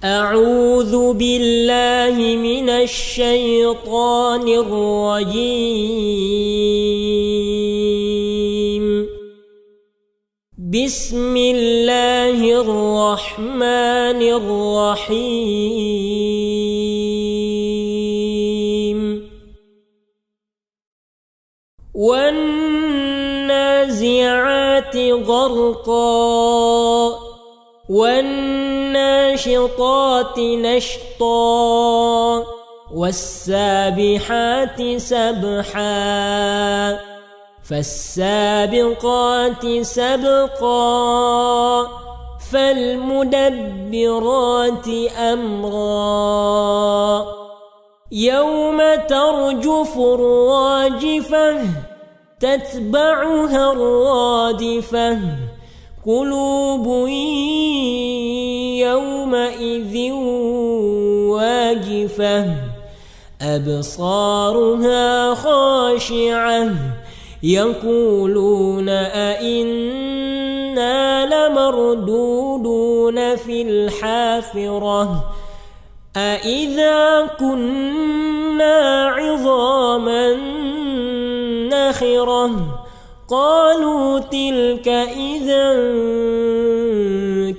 أعوذ بالله من الشيطان الرجيم. بسم الله الرحمن الرحيم. والنازعات غرقا والناشطات نشطا والسابحات سبحا فالسابقات سبقا فالمدبرات أمرا يوم ترجف الراجفة تتبعها الرادفة قلوب يومئذ واجفة أبصارها خاشعة يقولون أئنا لمردودون في الحافرة أئذا كنا عظاما نخرة قالوا تلك إذا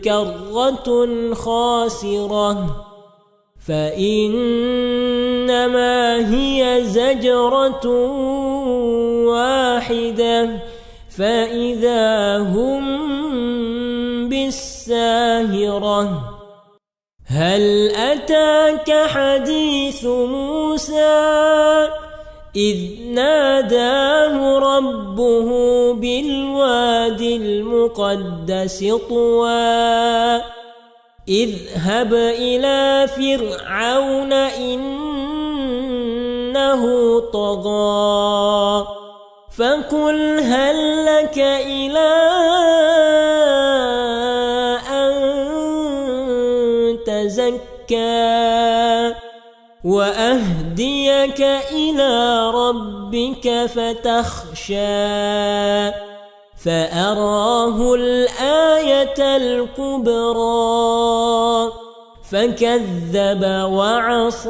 كرة خاسرة فإنما هي زجرة واحدة فإذا هم بالساهرة هل أتاك حديث موسى إذ ناداه ربه بالواد المقدس طوى اذهب إلى فرعون إنه طغى فقل هل لك إلى أن تزكى وأهديك إلى ربك فتخشى فأراه الآية الكبرى فكذب وعصى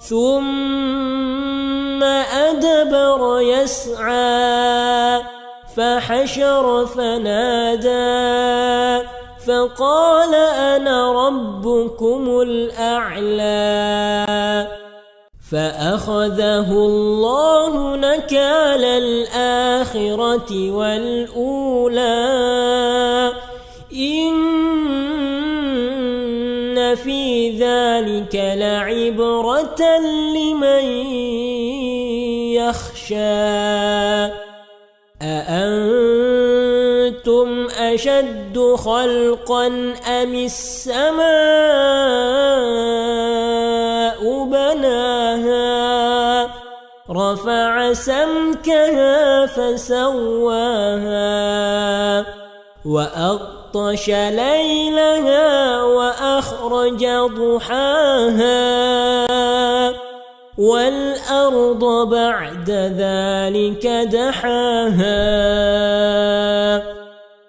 ثم أدبر يسعى فحشر فنادى فقال أنا ربكم الأعلى فأخذه الله نكال الآخرة والأولى إن في ذلك لعبرة لمن يخشى أأنتم أشد خلقا أم السماء بناها رفع سمكها فسواها وأغطش ليلها وأخرج ضحاها والأرض بعد ذلك دحاها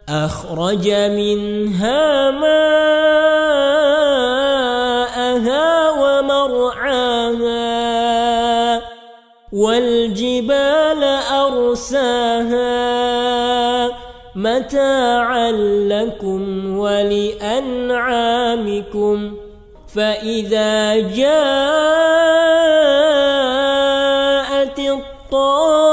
أخرج منها ماءها ومرعاها والجبال أرساها متاعا لكم ولأنعامكم فإذا جاءت الطامة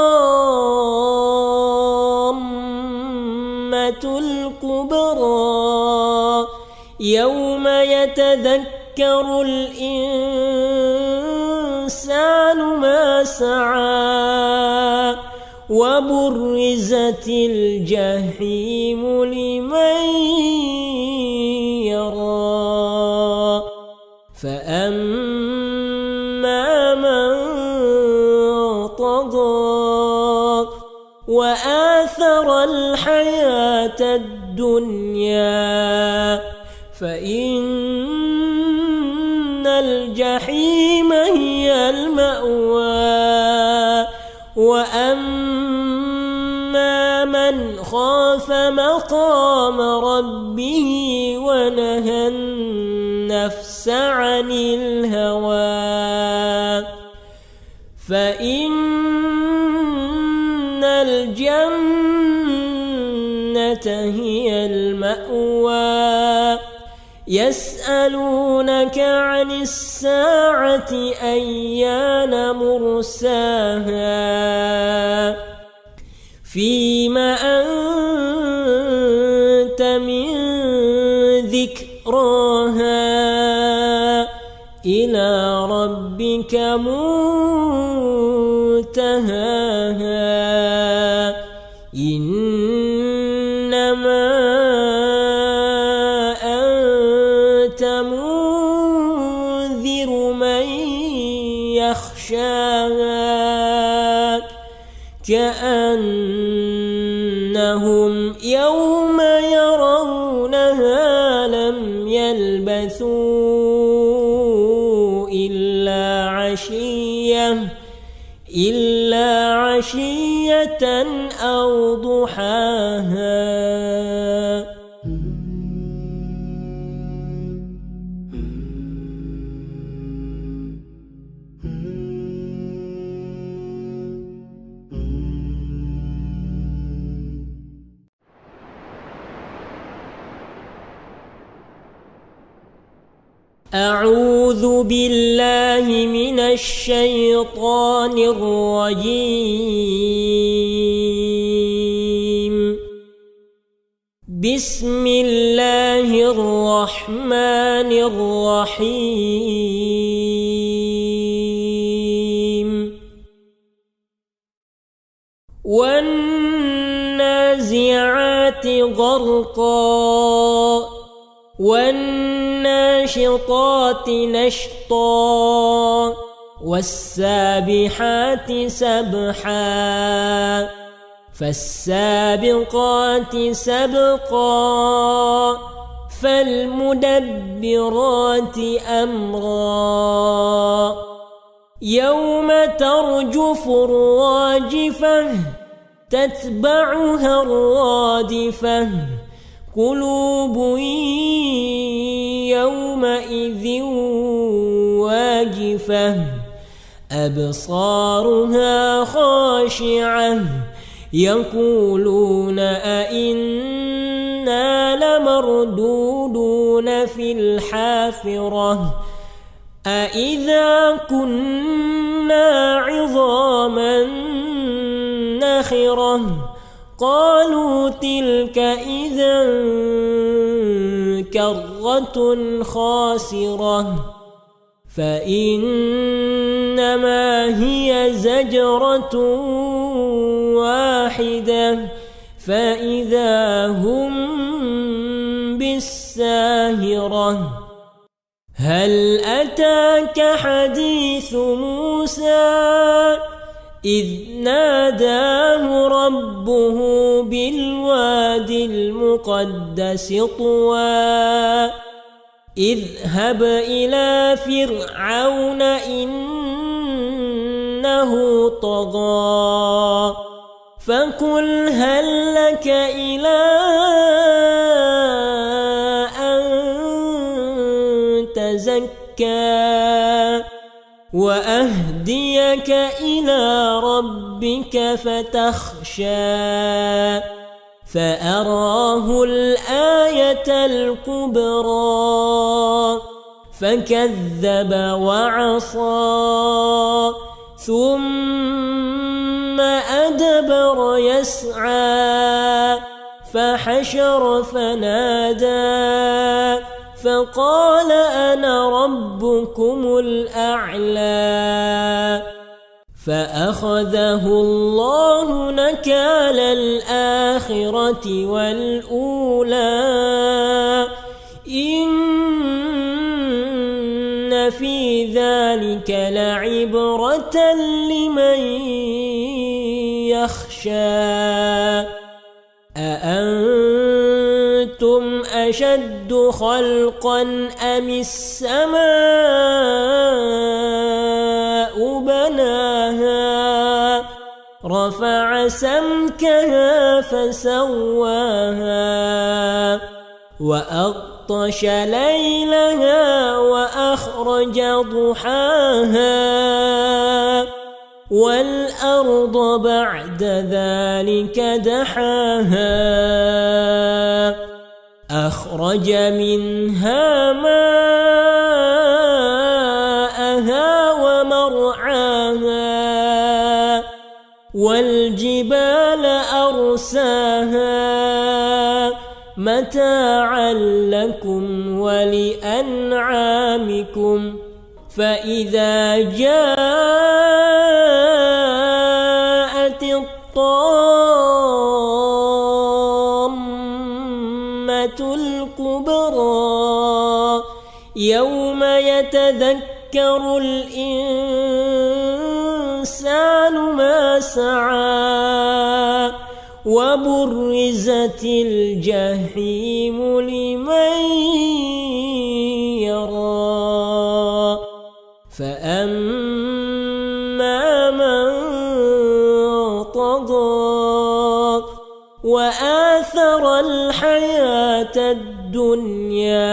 الكبرى يوم يتذكر الإنسان ما سعى وبرزت الجحيم لمن يرى فأما من طغى وآثر الحياة الدنيا فإن الجحيم هي المأوى وأما من خاف مقام ربه ونهى النفس عن الهوى فإن الجنة هي المأوى يسألونك عن الساعة أيان مرساها فيم أنت من ذكراها إلى ربك منتهاها إنما أنت منذر من يخشاها كأنهم يوم يرونها لم يلبثوا إلا عشية أو ضحاها. أعوذ بالله من الشيطان الرجيم. بسم الله الرحمن الرحيم. والنازعات غرقا والناشطات نشطا والسابحات سبحا فالسابقات سبقا فالمدبرات أمرا يوم ترجف الراجفة تتبعها الرادفة قلوب يومئذ واجفة أبصارها خاشعة يقولون أئنا لمردودون في الحافرة أئذا كنا عظاما نخرة قالوا تلك إذا كرة خاسرة فإنما هي زجرة واحدة فإذا هم بالساهرة هل أتاك حديث موسى إذ ناداه ربه بالواد المقدس طوى اذهب إلى فرعون إنه طغى فقل هل لك إلى أن تزكى وأهديك إلى ربك فتخشى فأراه الآية الكبرى فكذب وعصى ثم أدبر يسعى فحشر فنادى فقال أنا ربكم الأعلى فأخذه الله نكال الآخرة والأولى إن في ذلك لعبرة لمن يخشى أأنتم أشد خلقا أم السماء بناها رفع سمكها فسواها وأغطش ليلها وأخرج ضحاها والأرض بعد ذلك دحاها أخرج منها ماءها ومرعاها والجبال أرساها متاعا لكم ولأنعامكم فإذا جاءت الطامة الكبرى يوم يتذكر الإنسان ما سعى وبرزت الجحيم لمن يرى فأما من طغى وآثر الحياة الدنيا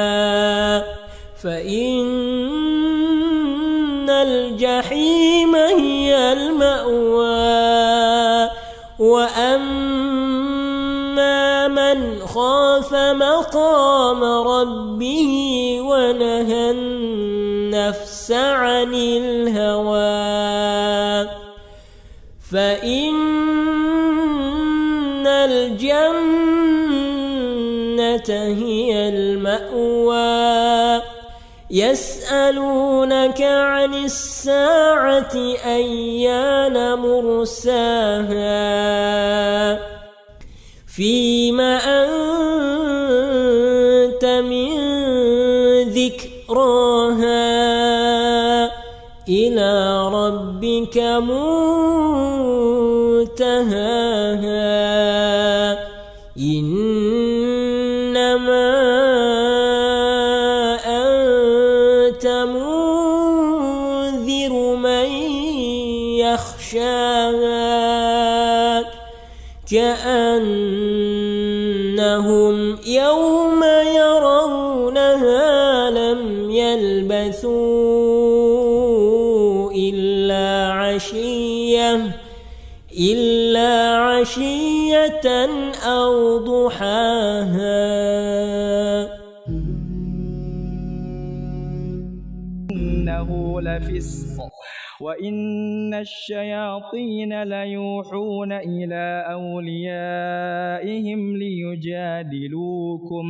فإن الجحيم هي المأوى وأما من خاف مقام ربه ونهى النفس عن الهوى فإن الجنة هي المأوى يسألونك عن الساعة أيان مرساها فيما أنت من ذكراها إلى ربك منتهاها إنما أنت منذر من يخشاها كأنهم يوم يرونها لم يلبثوا إلا عشية أو ضحاها إنه لفسق وإن الشياطين ليوحون إلى أوليائهم ليجادلوكم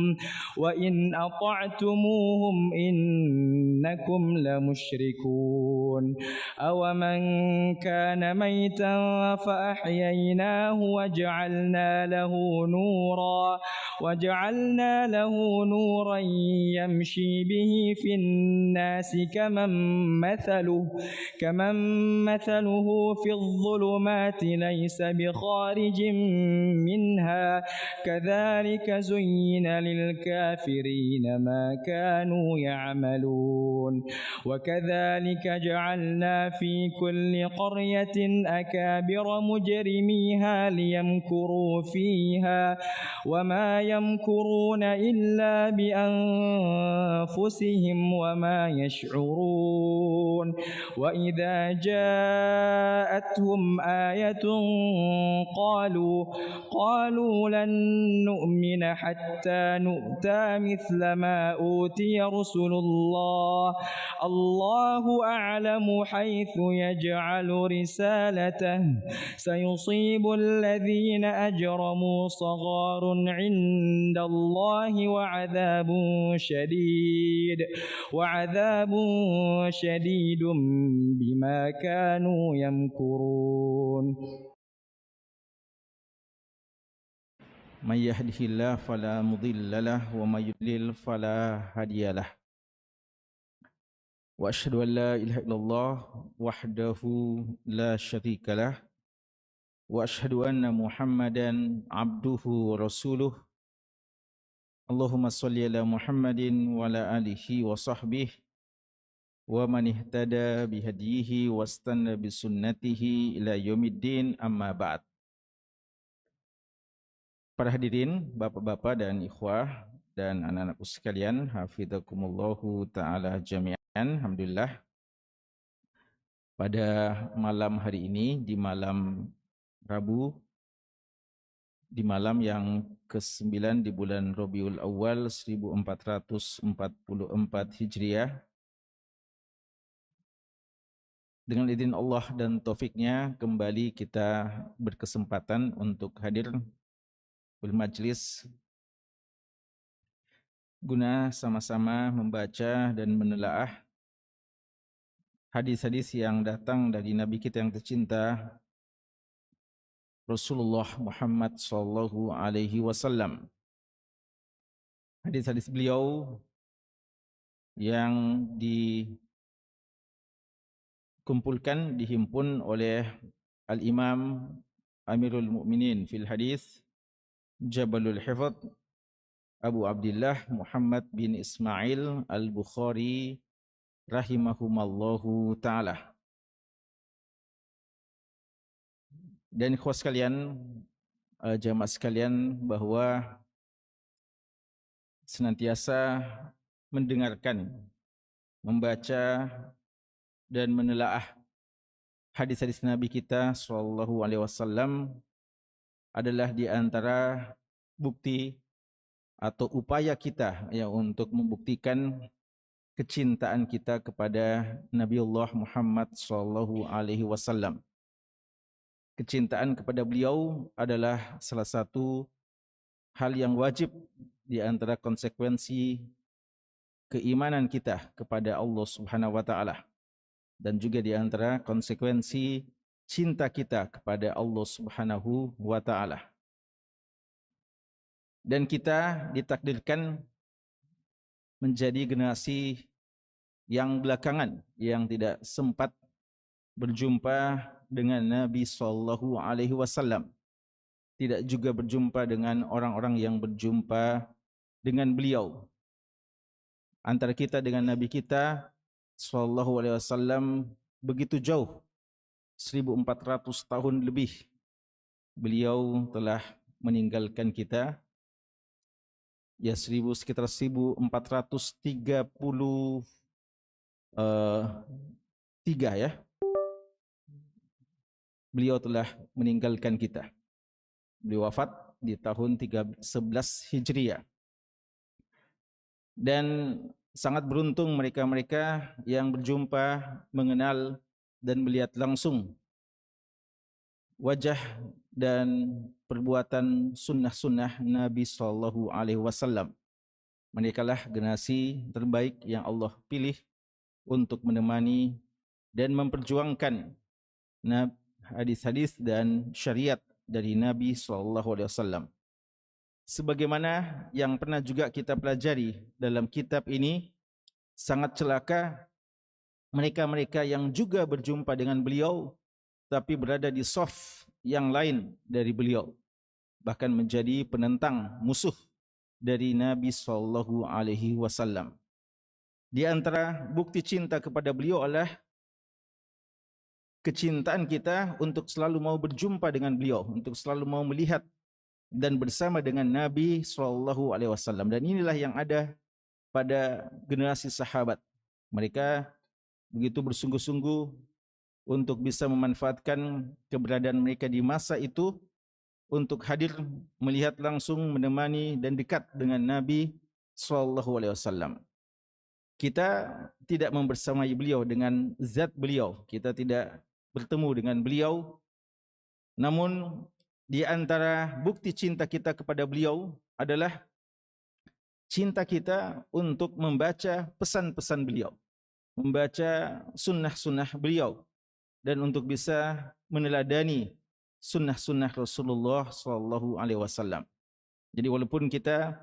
وإن أطعتموهم إنكم لمشركون أومن كان ميتا فأحييناه وجعلنا له نورا يمشي به في الناس كمن مثله في الظلمات ليس بخارج منها كذلك زين للكافرين ما كانوا يعملون وكذلك جعلنا في كل قرية أكابر مجرميها ليمكروا فيها وما يمكرون إلا بأنفسهم وما يشعرون وإذا جاءتهم آية قالوا لن نؤمن حتى نؤتى مثل ما أوتي رسل الله أعلم حيث يجعل رسالته سيصيب الذين أجرموا صغار عند الله وعذاب شديد بما كانوا يمكرون من يهده الله فلا مضل له ومن يضلل فلا هادي له وأشهد أن لا إله إلا الله وحده لا شريك له وأشهد أن محمدا عبده ورسوله اللهم صل على محمد وعلى آله وصحبه ومن اهتدى بهديه واستنى بسنته إلى يوم الدين أما بعد. Para hadirin, bapak-bapak dan ikhwah dan anak-anakku sekalian, hafizakumullahu ta'ala jami'an. Alhamdulillah, pada malam hari ini, di malam Rabu, di malam yang ke-9 di bulan Rabiul Awal 1444 Hijriah, dengan izin Allah dan taufiknya, kembali kita berkesempatan untuk hadir bermajlis guna sama-sama membaca dan menelaah hadis-hadis yang datang dari Nabi kita yang tercinta Rasulullah Muhammad sallallahu alaihi wasallam. Hadis-hadis beliau yang dikumpulkan, dihimpun oleh Al-Imam Amirul Mukminin fil Hadis Jabalul Hifdz Abu Abdullah Muhammad bin Ismail Al-Bukhari rahimahumallahu ta'ala. Dan ikhwah sekalian, jamaah sekalian, bahwa senantiasa mendengarkan, membaca dan menelaah hadis-hadis Nabi kita sallallahu alaihi wasallam adalah di antara bukti atau upaya kita ya untuk membuktikan kecintaan kita kepada Nabiullah Muhammad sallallahu alaihi wasallam. Kecintaan kepada beliau adalah salah satu hal yang wajib di antara konsekuensi keimanan kita kepada Allah Subhanahu wa taala, dan juga di antara konsekuensi cinta kita kepada Allah Subhanahu wa ta'ala. Dan kita ditakdirkan menjadi generasi yang belakangan yang tidak sempat berjumpa dengan Nabi sallallahu alaihi wasallam, tidak juga berjumpa dengan orang-orang yang berjumpa dengan beliau. Antara kita dengan Nabi kita sallallahu alaihi wasallam begitu jauh, 1400 tahun lebih beliau telah meninggalkan kita, ya sekitar 1433 ya, beliau telah meninggalkan kita. Beliau wafat di tahun 11 Hijriah. Dan sangat beruntung mereka-mereka yang berjumpa, mengenal dan melihat langsung wajah dan perbuatan sunnah-sunnah Nabi sallallahu alaihi wasallam. Merekalah generasi terbaik yang Allah pilih untuk menemani dan memperjuangkan hadis-hadis dan syariat dari Nabi sallallahu alaihi wasallam. Sebagaimana yang pernah juga kita pelajari dalam kitab ini, sangat celaka mereka-mereka yang juga berjumpa dengan beliau tapi berada di saf yang lain dari beliau, bahkan menjadi penentang, musuh dari Nabi sallallahu alaihi wasallam. Di antara bukti cinta kepada beliau adalah kecintaan kita untuk selalu mau berjumpa dengan beliau, untuk selalu mau melihat dan bersama dengan Nabi sallallahu alaihi wasallam. Dan inilah yang ada pada generasi sahabat. Mereka begitu bersungguh-sungguh untuk bisa memanfaatkan keberadaan mereka di masa itu untuk hadir, melihat langsung, menemani dan dekat dengan Nabi sallallahu alaihi wasallam. Kita tidak membersamai beliau dengan zat beliau, kita tidak bertemu dengan beliau, namun di antara bukti cinta kita kepada beliau adalah cinta kita untuk membaca pesan-pesan beliau, membaca sunnah-sunnah beliau, dan untuk bisa meneladani sunnah-sunnah Rasulullah sallallahu alaihi wasallam. Jadi walaupun kita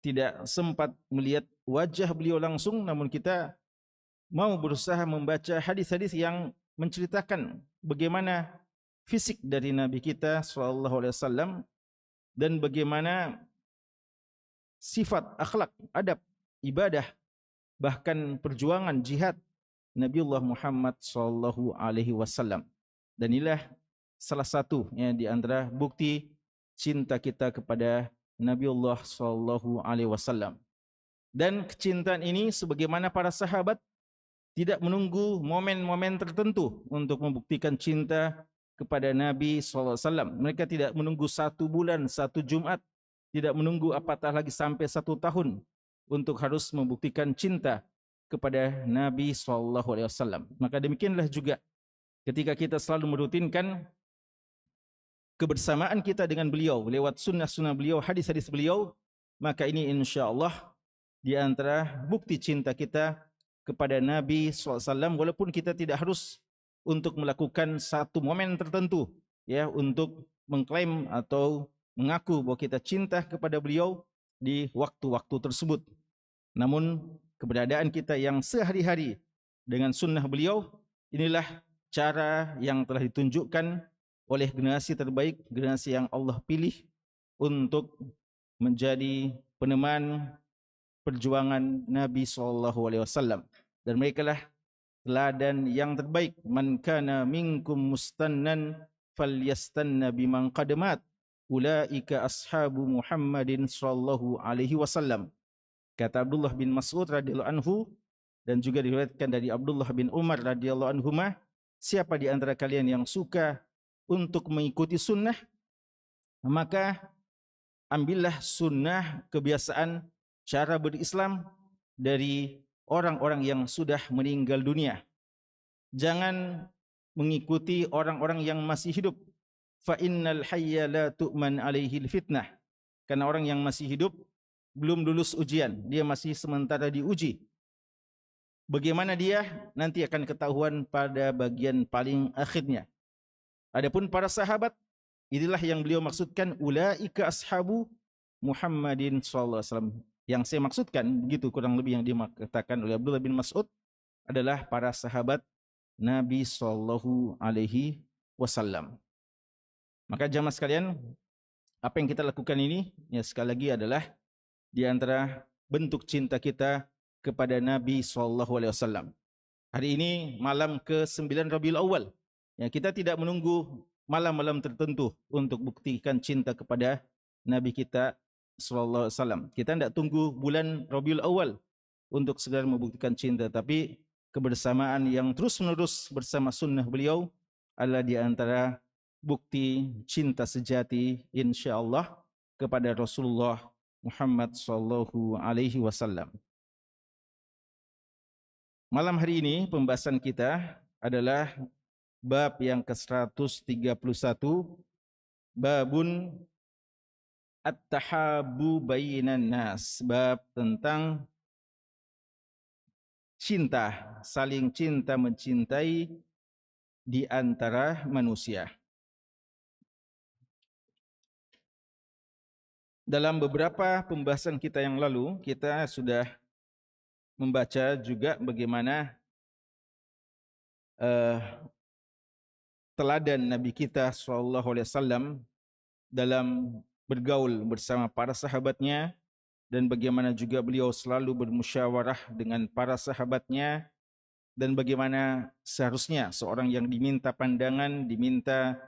tidak sempat melihat wajah beliau langsung, namun kita mau berusaha membaca hadis-hadis yang menceritakan bagaimana fisik dari Nabi kita sallallahu alaihi wasallam dan bagaimana sifat, akhlak, adab, ibadah, bahkan perjuangan jihad Nabiullah Muhammad sallallahu alaihi wasallam. Dan inilah salah satu di antara bukti cinta kita kepada Nabiullah sallallahu alaihi wasallam. Dan kecintaan ini sebagaimana para sahabat tidak menunggu momen-momen tertentu untuk membuktikan cinta kepada Nabi sallallahu alaihi wasallam. Mereka tidak menunggu 1 bulan, 1 Jumat, tidak menunggu apatah lagi sampai 1 tahun untuk harus membuktikan cinta kepada Nabi SAW. Maka demikianlah juga ketika kita selalu merutinkan kebersamaan kita dengan beliau lewat sunnah-sunnah beliau, hadis-hadis beliau, maka ini insya-Allah di antara bukti cinta kita kepada Nabi SAW, walaupun kita tidak harus untuk melakukan satu momen tertentu untuk mengklaim atau mengaku bahwa kita cinta kepada beliau di waktu-waktu tersebut. Namun keberadaan kita yang sehari-hari dengan sunnah beliau, inilah cara yang telah ditunjukkan oleh generasi terbaik, generasi yang Allah pilih untuk menjadi peneman perjuangan Nabi SAW. Dan mereka lah teladan yang terbaik. Man kana minkum mustannan falyastanna biman qadamat ulaika ashabu Muhammadin sallallahu alaihi wasallam. Kata Abdullah bin Mas'ud radhiyallahu anhu, dan juga diriwayatkan dari Abdullah bin Umar radhiyallahu anhuma, siapa di antara kalian yang suka untuk mengikuti sunnah, maka ambillah sunnah, kebiasaan, cara berislam dari orang-orang yang sudah meninggal dunia. Jangan mengikuti orang-orang yang masih hidup. Fa innal hayya la tu'man alaihi fitnah. Karena orang yang masih hidup belum lulus ujian, dia masih sementara diuji. Bagaimana dia nanti akan ketahuan pada bagian paling akhirnya. Adapun para sahabat, inilah yang beliau maksudkan ulaika ashabu Muhammadin sallallahu alaihi wasallam. Yang saya maksudkan begitu kurang lebih yang dikatakan oleh Abdullah bin Mas'ud adalah para sahabat Nabi sallallahu alaihi wasallam. Maka jamaah sekalian, apa yang kita lakukan ini sekali lagi adalah di antara bentuk cinta kita kepada Nabi SAW. Hari ini malam ke-9 Rabiul Awal. Kita tidak menunggu malam-malam tertentu untuk buktikan cinta kepada Nabi kita SAW. Kita tidak tunggu bulan Rabiul Awal untuk segera membuktikan cinta. Tapi kebersamaan yang terus-menerus bersama sunnah beliau adalah di antara bukti cinta sejati insya-Allah kepada Rasulullah Muhammad sallallahu alaihi wasallam. Malam hari ini pembahasan kita adalah bab yang ke-131, babun at-tahabbu bainan nas, bab tentang cinta, saling cinta mencintai di antara manusia. Dalam beberapa pembahasan kita yang lalu, kita sudah membaca juga bagaimana teladan Nabi kita SAW dalam bergaul bersama para sahabatnya, dan bagaimana juga beliau selalu bermusyawarah dengan para sahabatnya, dan bagaimana seharusnya seorang yang diminta pandangan, diminta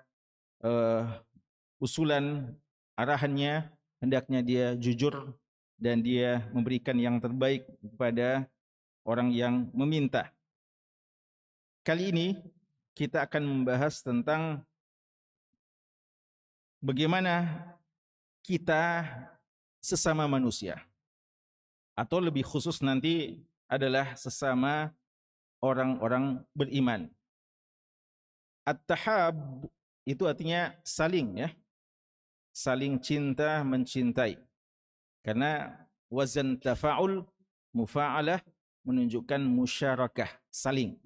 usulan, arahannya, hendaknya dia jujur dan dia memberikan yang terbaik kepada orang yang meminta. Kali ini kita akan membahas tentang bagaimana kita sesama manusia, atau lebih khusus nanti adalah sesama orang-orang beriman. At-tahab itu artinya saling, saling cinta mencintai. Karena wazan tafa'ul mufa'alah menunjukkan musyarakah, saling,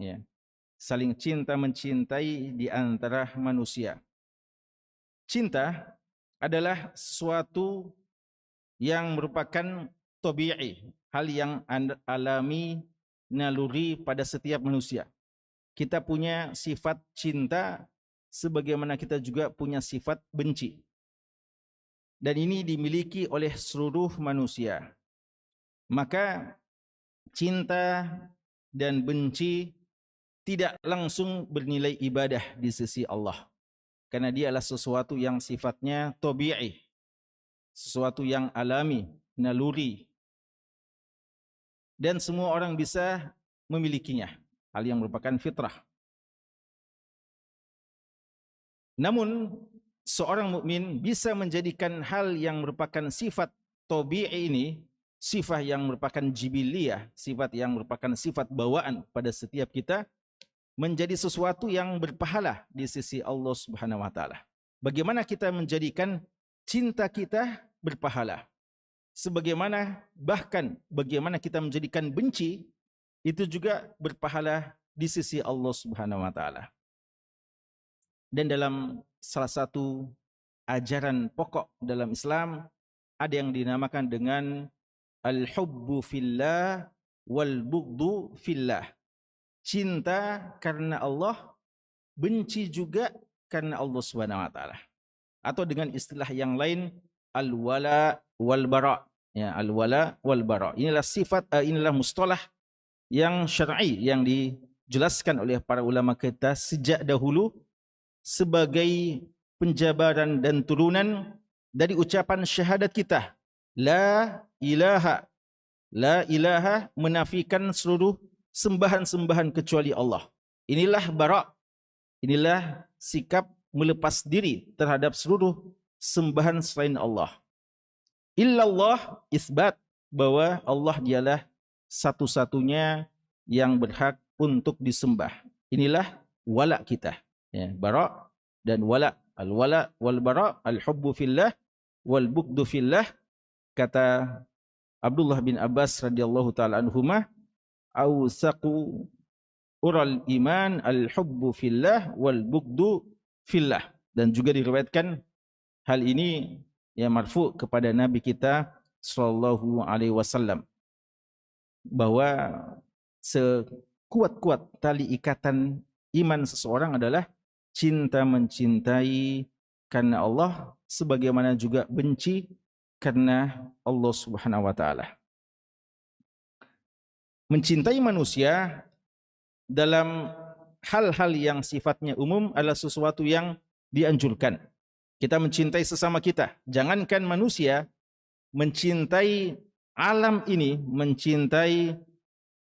saling cinta mencintai di antara manusia. Cinta adalah sesuatu yang merupakan tabi'i, hal yang alami, naluri pada setiap manusia. Kita punya sifat cinta sebagaimana kita juga punya sifat benci. Dan ini dimiliki oleh seluruh manusia. Maka cinta dan benci tidak langsung bernilai ibadah di sisi Allah. Karena dia adalah sesuatu yang sifatnya tabi'i, sesuatu yang alami, naluri. Dan semua orang bisa memilikinya, hal yang merupakan fitrah. Namun seorang mukmin bisa menjadikan hal yang merupakan sifat tabi'i ini, sifat yang merupakan jibiliyah, sifat yang merupakan sifat bawaan pada setiap kita, menjadi sesuatu yang berpahala di sisi Allah Subhanahu wa taala. Bagaimana kita menjadikan cinta kita berpahala? Sebagaimana bahkan bagaimana kita menjadikan benci itu juga berpahala di sisi Allah Subhanahu wa taala. Dan dalam salah satu ajaran pokok dalam Islam ada yang dinamakan dengan al-hubbu fillah wal bughdu fillah. Cinta karena Allah, benci juga karena Allah Subhanahu wa taala. Atau dengan istilah yang lain al-wala wal bara. Ya, al-wala wal bara. Inilah sifat inilah mustalah yang syar'i yang dijelaskan oleh para ulama kita sejak dahulu sebagai penjabaran dan turunan dari ucapan syahadat kita. La ilaha. La ilaha menafikan seluruh sembahan-sembahan kecuali Allah. Inilah bara'. Inilah sikap melepas diri terhadap seluruh sembahan selain Allah. Illallah, isbat bahwa Allah dialah satu-satunya yang berhak untuk disembah. Inilah wala kita. Ya, bara' dan wala. Al-wala wal bara', al-hubbu fillah wal bughdu fillah. Kata Abdullah bin Abbas radhiyallahu taala anhuma, awsaqu ural iman al-hubbu fillah wal bughdu fillah. Dan juga diriwayatkan hal ini yang marfu kepada Nabi kita sallallahu alaihi wasallam bahwa sekuat-kuat tali ikatan iman seseorang adalah cinta mencintai karena Allah sebagaimana juga benci karena Allah Subhanahu wa taala. Mencintai manusia dalam hal-hal yang sifatnya umum adalah sesuatu yang dianjurkan. Kita mencintai sesama kita. Jangankan manusia, mencintai alam ini, mencintai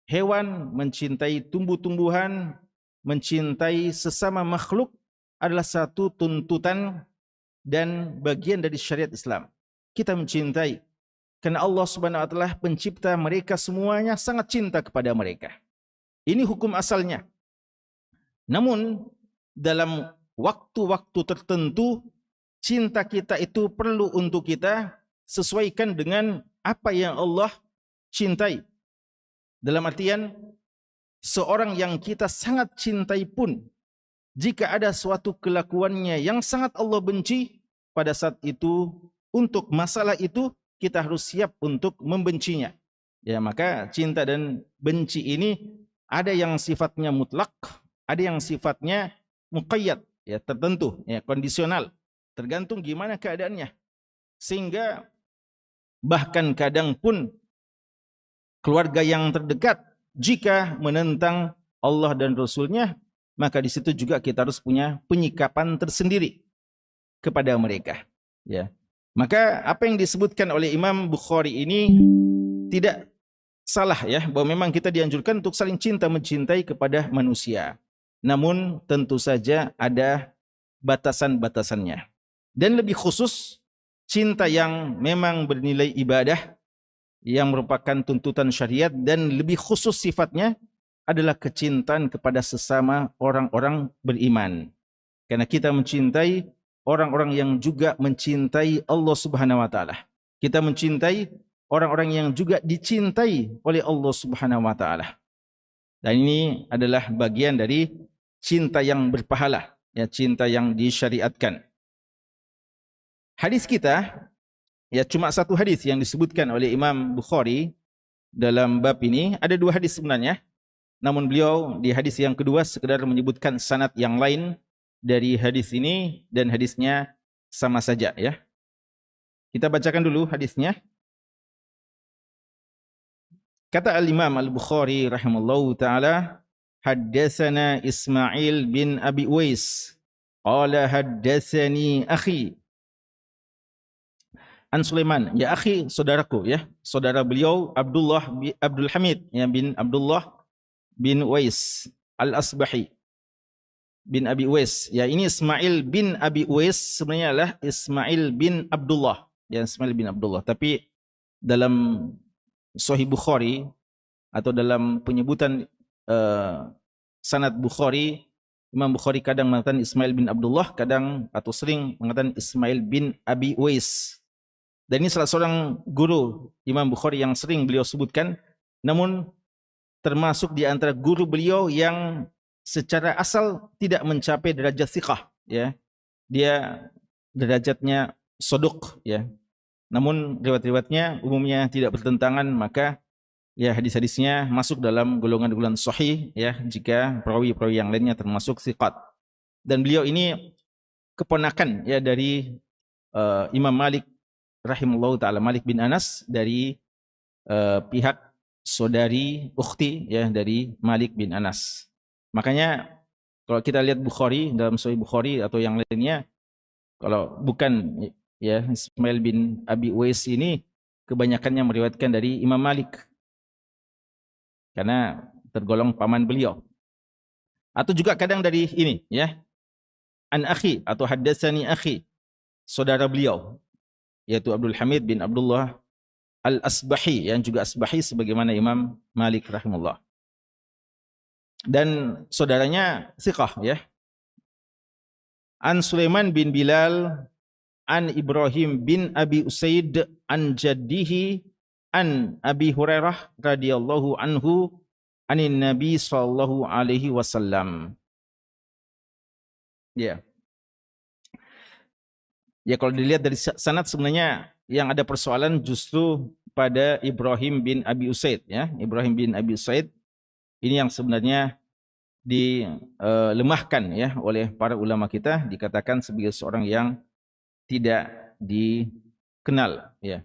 hewan, mencintai tumbuh-tumbuhan, mencintai sesama makhluk adalah satu tuntutan dan bagian dari syariat Islam. Kita mencintai karena Allah Subhanahu wa taala pencipta mereka semuanya sangat cinta kepada mereka. Ini hukum asalnya. Namun dalam waktu-waktu tertentu cinta kita itu perlu untuk kita sesuaikan dengan apa yang Allah cintai. Dalam artian seorang yang kita sangat cintai pun jika ada suatu kelakuannya yang sangat Allah benci, pada saat itu untuk masalah itu kita harus siap untuk membencinya. Ya, maka cinta dan benci ini ada yang sifatnya mutlak, ada yang sifatnya muqayyad, ya tertentu, ya kondisional, tergantung gimana keadaannya. Sehingga bahkan kadang pun keluarga yang terdekat jika menentang Allah dan Rasul-Nya, maka di situ juga kita harus punya penyikapan tersendiri kepada mereka. Ya, maka apa yang disebutkan oleh Imam Bukhari ini tidak salah, ya, bahwa memang kita dianjurkan untuk saling cinta mencintai kepada manusia. Namun tentu saja ada batasan-batasannya. Dan lebih khusus cinta yang memang bernilai ibadah yang merupakan tuntutan syariat dan lebih khusus sifatnya adalah kecintaan kepada sesama orang-orang beriman. Karena kita mencintai orang-orang yang juga mencintai Allah Subhanahu wa taala. Kita mencintai orang-orang yang juga dicintai oleh Allah Subhanahu wa taala. Dan ini adalah bagian dari cinta yang berpahala, ya, cinta yang disyariatkan. Hadis kita, ya, cuma satu hadis yang disebutkan oleh Imam Bukhari dalam bab ini. Ada dua hadis sebenarnya, namun beliau di hadis yang kedua sekedar menyebutkan sanad yang lain dari hadis ini dan hadisnya sama saja, ya. Kita bacakan dulu hadisnya. Kata Al-Imam Al-Bukhari rahimallahu taala, haddatsana Ismail bin Abi Uwais qala haddatsani akhi an Sulaiman, ya akhi, saudaraku, ya, saudara beliau Abdul Hamid, ya, bin Abdullah bin Uwais Al-Asbahi bin Abi Uwais. Ya, ini Ismail bin Abi Uwais sebenarnya adalah Ismail bin Abdullah, ya, Ismail bin Abdullah. Tapi dalam Sahih Bukhari atau dalam penyebutan sanad Bukhari, Imam Bukhari kadang mengatakan Ismail bin Abdullah, kadang atau sering mengatakan Ismail bin Abi Uwais. Dan ini salah seorang guru Imam Bukhari yang sering beliau sebutkan, namun termasuk di antara guru beliau yang secara asal tidak mencapai derajat thiqah, ya. Dia derajatnya soduk, ya. Namun riwayat-riwayatnya umumnya tidak bertentangan, maka ya hadis-hadisnya masuk dalam golongan-golongan sahih, ya, jika perawi-perawi yang lainnya termasuk thiqat. Dan beliau ini keponakan, ya, dari Imam Malik rahimahullah ta'ala, Malik bin Anas, dari pihak saudari ukhti, ya, dari Malik bin Anas. Makanya kalau kita lihat Bukhari, dalam Sahih Bukhari atau yang lainnya, kalau bukan, ya, Ismail bin Abi Uwais ini kebanyakannya meriwayatkan dari Imam Malik karena tergolong paman beliau. Atau juga kadang dari ini, ya, an akhi atau haddatsani akhi, saudara beliau, yaitu Abdul Hamid bin Abdullah Al-Asbahi, yang juga Asbahi sebagaimana Imam Malik rahimahullah. Dan saudaranya thiqah, ya. An Sulaiman bin Bilal an Ibrahim bin Abi Usaid an jaddihi an Abi Hurairah radhiyallahu anhu anin Nabi sallallahu alaihi wasallam. Ya. Ya, kalau dilihat dari sanad sebenarnya yang ada persoalan justru pada Ibrahim bin Abi Usaid, ya. Ibrahim bin Abi Usaid ini yang sebenarnya dilemahkan, ya, oleh para ulama kita, dikatakan sebagai seorang yang tidak dikenal, ya.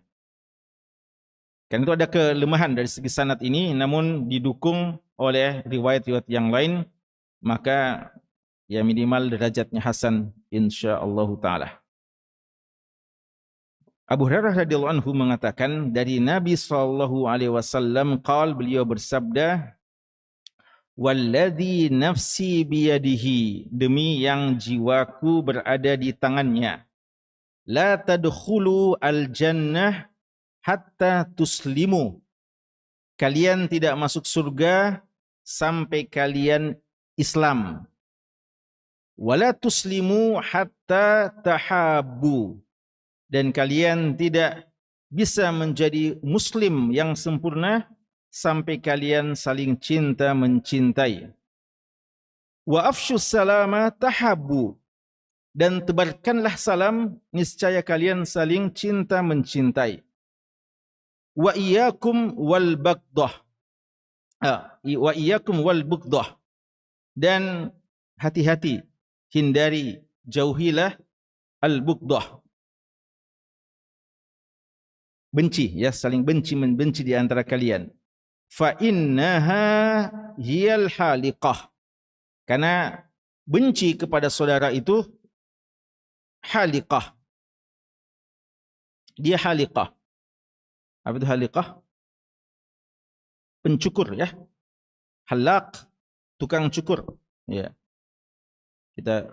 Karena itu ada kelemahan dari segi sanad ini, namun didukung oleh riwayat-riwayat yang lain, maka ya minimal derajatnya hasan insyaallah taala. Abu Hurairah radhiyallahu anhu mengatakan dari Nabi sallallahu alaihi wasallam qaal, beliau bersabda, walladzi nafsi biyadihi, demi yang jiwaku berada di tangannya, la tadkhulu al-jannah hatta tuslimu, kalian tidak masuk surga sampai kalian Islam. Wala tuslimu hatta tahabbu, dan kalian tidak bisa menjadi muslim yang sempurna sampai kalian saling cinta mencintai. Wa afshus salama tahabbu, dan tebarkanlah salam, niscaya kalian saling cinta mencintai. Wa iyyakum wal baghdhah, wa iyyakum wal baghdhah, dan hati-hati, hindari, jauhilah al-baghdhah, benci, ya, saling benci membenci di antara kalian. Fa innaha hiyal haliqah, karena benci kepada saudara itu haliqah, dia haliqah. Apa itu haliqah? Pencukur, ya. Halaq, tukang cukur, ya. Kita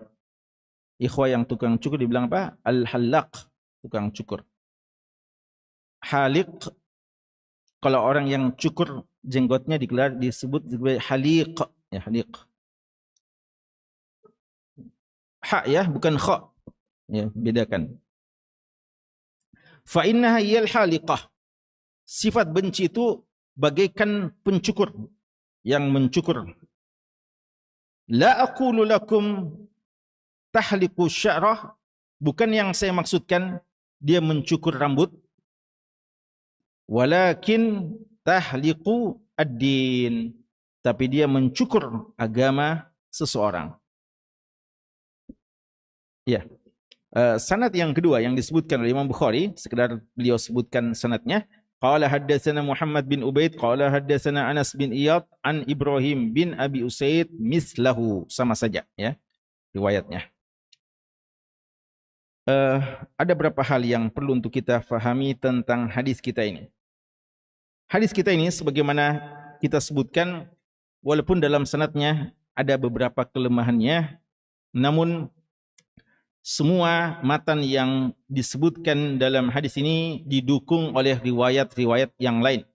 ikhwah yang tukang cukur dibilang apa? Al-halaq, tukang cukur. Haliq, kalau orang yang cukur jenggotnya disebut sebagai haliq, ya, haliq. Ha, ya, bukan kha, ya, bedakan. Fa innaha hiyal haliqah, sifat benci itu bagaikan pencukur yang mencukur. La aqulu lakum tahliqu sya'rah, bukan yang saya maksudkan dia mencukur rambut, walakin tahliqu ad-din, tapi dia mencukur agama seseorang. Ya. Sanad yang kedua yang disebutkan oleh Imam Bukhari, sekedar beliau sebutkan sanadnya, qala haddatsana Muhammad bin Ubaid qala haddatsana Anas bin Iyad an Ibrahim bin Abi Usaid mislahu, sama saja ya riwayatnya. Ada beberapa hal yang perlu untuk kita fahami tentang hadis kita ini. Hadis kita ini sebagaimana kita sebutkan, walaupun dalam sanadnya ada beberapa kelemahannya, namun semua matan yang disebutkan dalam hadis ini didukung oleh riwayat-riwayat yang lain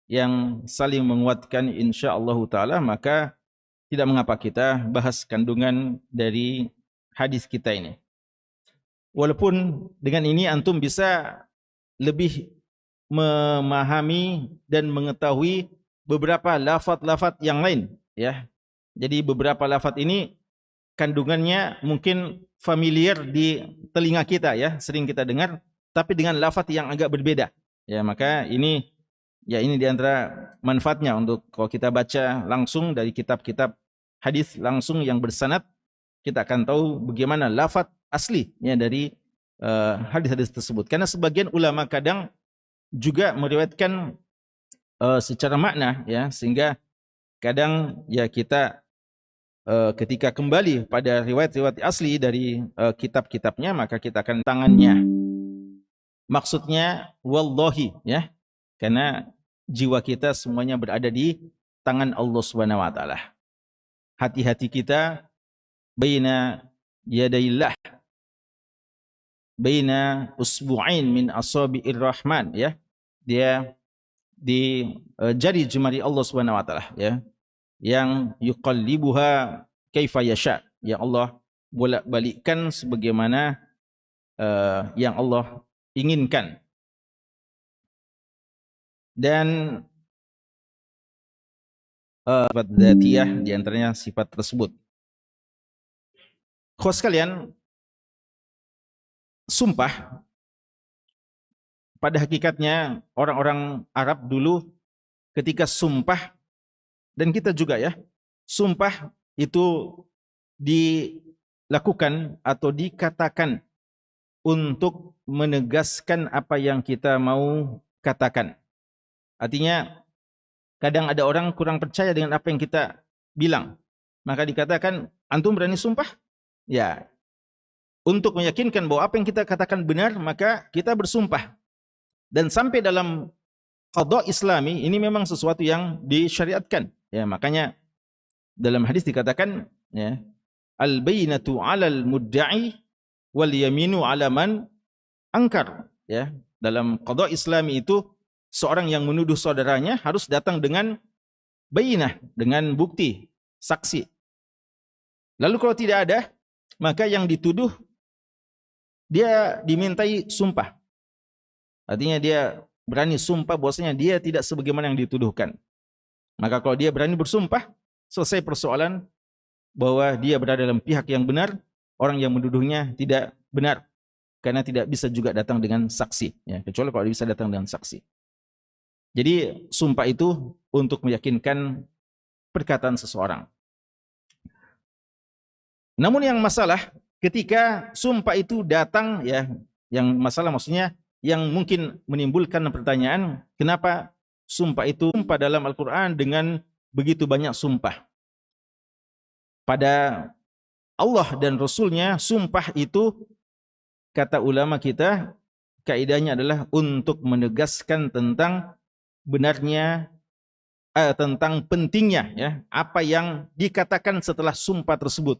yang saling menguatkan insyaallah taala, maka tidak mengapa kita bahas kandungan dari hadis kita ini. Walaupun dengan ini antum bisa lebih memahami dan mengetahui beberapa lafaz-lafaz yang lain ya. Jadi beberapa lafaz ini kandungannya mungkin familiar di telinga kita ya, sering kita dengar, tapi dengan lafaz yang agak berbeda. Ya, maka ini di antara manfaatnya untuk kalau kita baca langsung dari kitab-kitab hadis langsung yang bersanad, kita akan tahu bagaimana lafaz asli ya dari hadis-hadis tersebut. Karena sebagian ulama kadang juga meriwayatkan secara makna ya, sehingga kadang ya kita ketika kembali pada riwayat-riwayat asli dari kitab-kitabnya, maka kita akan tangannya. Maksudnya wallahi ya, karena jiwa kita semuanya berada di tangan Allah Subhanahu wa taala. Hati-hati kita baina yadayillah, baina usbu'ain min asabi'ir rahman ya. Dia di jari jemari Allah Subhanahu wa taala ya, yang yuqallibuha kaifa yasha, ya Allah bolak-balikkan sebagaimana yang Allah inginkan. Dan sifat dzatiyah di antaranya sifat tersebut. Khusus sekalian, sumpah pada hakikatnya orang-orang Arab dulu ketika sumpah, dan kita juga ya, sumpah itu dilakukan atau dikatakan untuk menegaskan apa yang kita mau katakan. Artinya kadang ada orang kurang percaya dengan apa yang kita bilang, maka dikatakan, antum berani sumpah? Ya, untuk meyakinkan bahwa apa yang kita katakan benar, maka kita bersumpah. Dan sampai dalam qada Islami ini memang sesuatu yang disyariatkan. Ya, makanya dalam hadis dikatakan ya, al-bayyinatu 'alal mudda'i wal yaminu 'ala man angkar. Ya, dalam qada Islami itu seorang yang menuduh saudaranya harus datang dengan bayyinah, dengan bukti, saksi. Lalu kalau tidak ada, maka yang dituduh dia dimintai sumpah. Artinya dia berani sumpah bahwasanya dia tidak sebagaimana yang dituduhkan. Maka kalau dia berani bersumpah, selesai persoalan bahwa dia berada dalam pihak yang benar, orang yang menuduhnya tidak benar. Karena tidak bisa juga datang dengan saksi. Ya, kecuali kalau bisa datang dengan saksi. Jadi sumpah itu untuk meyakinkan perkataan seseorang. Namun yang masalah ketika sumpah itu datang ya, yang masalah maksudnya yang mungkin menimbulkan pertanyaan, kenapa sumpah itu sumpah dalam Al-Quran dengan begitu banyak sumpah. Pada Allah dan Rasulnya sumpah itu, kata ulama kita, kaidahnya adalah untuk menegaskan tentang benarnya, tentang pentingnya ya, apa yang dikatakan setelah sumpah tersebut.